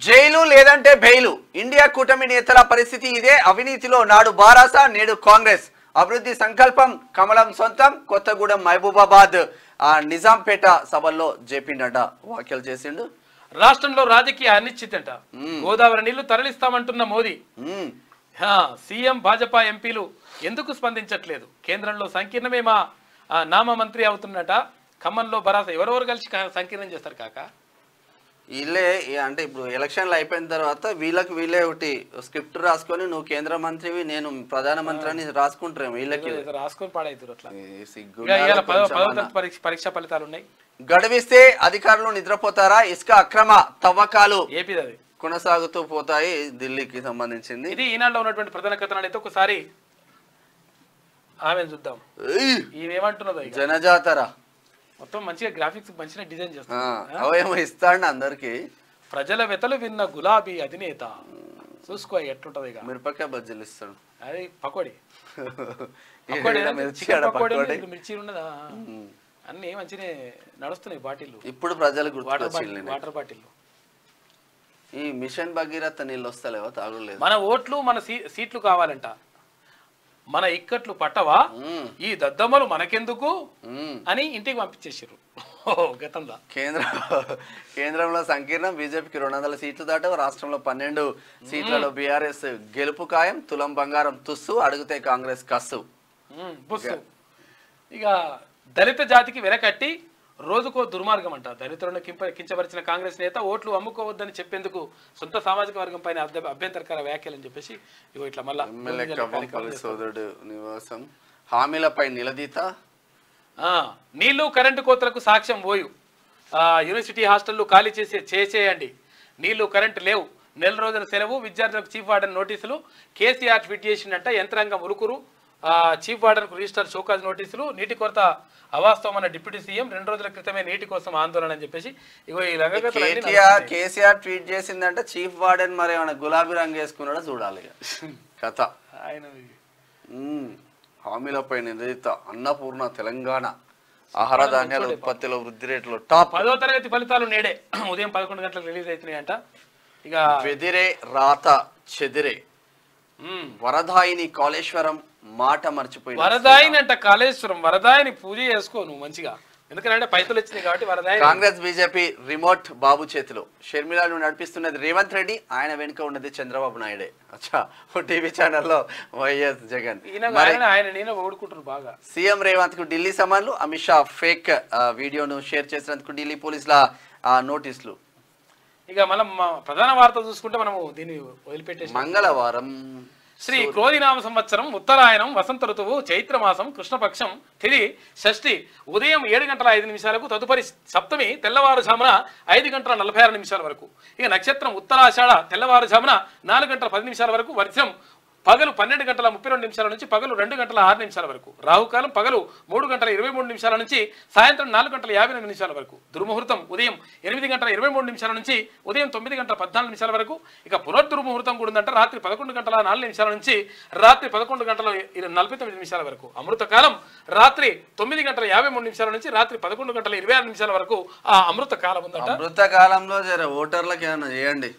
S2: జైలు లేదంటే బెయిలు. ఇండియా కూటమి నేతల పరిస్థితి ఇదే. అవినీతిలో నాడు బారాస, నేడు కాంగ్రెస్. అభివృద్ధి సంకల్పం కమలం సొంతం. కొత్తగూడెం, మహబూబాబాద్, నిజాంపేట సభల్లో జేపీ నడ్డా వ్యాఖ్యలు చేసిండు.
S1: రాష్ట్రంలో రాజకీయ అనిశ్చితంట. గోదావరి నీళ్లు తరలిస్తామంటున్న మోదీ. సీఎం భాజపా ఎంపీలు ఎందుకు స్పందించట్లేదు? కేంద్రంలో సంకీర్ణమే మా నామ మంత్రి అవుతున్నట. ఖమ్మంలో భరాస. ఎవరెవరు కలిసి సంకీర్ణం చేస్తారు కాక?
S2: వీళ్ళే అంటే ఇప్పుడు ఎలక్షన్లు అయిపోయిన తర్వాత వీళ్ళే ఒకటి స్క్రిప్ట్ రాసుకొని నువ్వు కేంద్ర మంత్రివి, నేను ప్రధానమంత్రి అని రాసుకుంటారేమో. వీళ్ళకి
S1: రాసుకొని పాడైతురు. అట్లా
S2: సిగ్గు.
S1: పరీక్ష ఫలితాలు ఉన్నాయి.
S2: గడువిస్తే అధికారులు నిద్రపోతారా? ఇసుక అక్రమ తవ్వకాలు
S1: ఏపీది
S2: కొనసాగుతూ పోతాయి. ఢిల్లీకి సంబంధించింది.
S1: ఇది ఈనాడులో ఉన్నటువంటి ప్రధాన కథనాలు అయితే ఒకసారి ఆమె చూద్దాం. ఇవేమంటున్నదో
S2: జనజాతర
S1: మొత్తం మంచిగా గ్రాఫిక్స్ మంచిగా డిజైన్ చేస్తాం.
S2: అవేమో ఇస్తాండి అందరికి.
S1: ప్రజల వెతలు విన్న గులాబీ అధినేత చూసుకో ఎట్లుంటది. ఇక
S2: మిరపకాయ బజ్జీలు ఇస్తాడు.
S1: అది పకోడీ మిర్చి ఉన్నదా అన్ని మంచిగా నడుస్తున్నాయి. బాటిల్లు
S2: ఇప్పుడు ప్రజలు
S1: వాటర్ బాటిల్లు.
S2: ఈ మిషన్ భగీరథ నీళ్ళు వస్తలేవా? తాగులేదు.
S1: మన ఓట్లు మన సీట్లు కావాలంట. మన ఇక్కట్లు పట్టవా, ఈ దద్దమ్మలు మనకెందుకు అని ఇంటికి పంపించేసారు గతంలో.
S2: కేంద్రంలో సంకీర్ణం. బీజేపీకి 200 సీట్లు దాటవు. రాష్ట్రంలో 12 సీట్లలో బీఆర్ఎస్ గెలుపు ఖాయం. తులం బంగారం తుస్సు, అడిగితే కాంగ్రెస్ కస్సు
S1: బుస్సు. ఇక దళిత జాతికి వెనకట్టి రోజుకో దుర్మార్గం అంట. దళితులను కించపరిచిన కాంగ్రెస్ నేత ఓట్లు అమ్ముకోవద్దని చెప్పేందుకు సొంత సామాజిక వర్గం పైన అభ్యంతరకర వ్యాఖ్యలని చెప్పేసి ఇగో ఇట్లా మళ్ళా
S2: సోదరుడు నివాసం హామీలపై నిలదీత.
S1: నీళ్లు కరెంటు కోతలకు సాక్ష్యం ఓయు. యూనివర్సిటీ హాస్టళ్లు ఖాళీ చేసేయండి. నీళ్లు కరెంటు లేవు. నెల రోజుల సెలవు. విద్యార్థులకు చీఫ్ వార్డెన్ నోటీసులు. కేసీఆర్ ట్వీట్ చేసిందంట. యంత్రాంగం ఉరుకురు. చీఫ్ వార్డెన్కు రిజిస్టర్ షోకాజ్ నోటీసులు. నీటి కొరత అవాస్తవం అన్న డిప్యూటీ సీఎం. 2 రోజుల క్రితమే నీటి కోసం ఆందోళన అని చెప్పేసి ఇగో ఈ
S2: కేసీఆర్ ట్వీట్ చేసిందంటే చీఫ్ వార్డెన్ మరి ఏమైనా గులాబీ రంగు వేసుకున్నాడో చూడాలి కథ.
S1: ఆయన
S2: హామీలపై నిలదీత. అన్నపూర్ణ తెలంగాణ ఆహార ధాన్యాల ఉత్పత్తిలో వృద్ధి రేట్లు టాప్.
S1: 10వ తరగతి ఫలితాలు నేడే ఉదయం 11 గంటలకు రిలీజ్ అవుతున్నాయంట. ఇక
S2: వెదిరే రాత చెదిరే. వరదాయిని కాళేశ్వరం మాట మర్చిపోయింది.
S1: వరదాయిని అంట కాళేశ్వరం. వరదాయిని పూజ చేసుకో నువ్వు మంచిగా. ఎందుకంటే పైసలు వచ్చినాయి కాబట్టి వరదాయిని.
S2: కాంగ్రెస్ బీజేపీ రిమోట్ బాబు చేతిలో. షర్మిలను నడిపిస్తున్నది రేవంత్ రెడ్డి. ఆయన వెనుక ఉన్నది చంద్రబాబు నాయుడే. అచ్చా టీవీ ఛానల్లో వైఎస్ జగన్.
S1: ఆయన నేను ఓడుకుంటున్నాను బాగా.
S2: సీఎం రేవంత్ కు ఢిల్లీ సమన్లు. అమిత్ షా ఫేక్ వీడియోను షేర్ చేసినందుకు ఢిల్లీ పోలీసుల నోటీసులు.
S1: ఇక మనం ప్రధాన వార్త చూసుకుంటే మనము దీన్ని వదిలిపెట్టేసి
S2: మంగళవారం
S1: శ్రీ క్రోధినామ సంవత్సరం ఉత్తరాయణం వసంత ఋతువు చైత్రమాసం కృష్ణపక్షం తిది షష్ఠి ఉదయం 7:05 తదుపరి సప్తమి తెల్లవారుజామున 5:46 వరకు. ఇక నక్షత్రం ఉత్తరాషాఢ తెల్లవారుజామున 4:10 వరకు. వర్షం పగలు 12:32 నుంచి పగలు 2:06 వరకు. రాహుకాలం పగలు 3:23 నుంచి సాయంత్రం 4:58 వరకు. దుర్ముహూర్తం ఉదయం 8:23 నుంచి ఉదయం 9:14 వరకు. ఇక పునర్దుర్ముహూర్తం కూడా ఉందంటే రాత్రి 11:04 నుంచి రాత్రి 11:49 వరకు. అమృతకాలం రాత్రి 9:53 నుంచి రాత్రి 11:26 వరకు ఆ అమృత కాలం ఉందంట.
S2: అమృత కాలంలో ఓటర్లకు ఏమైనా చేయండి.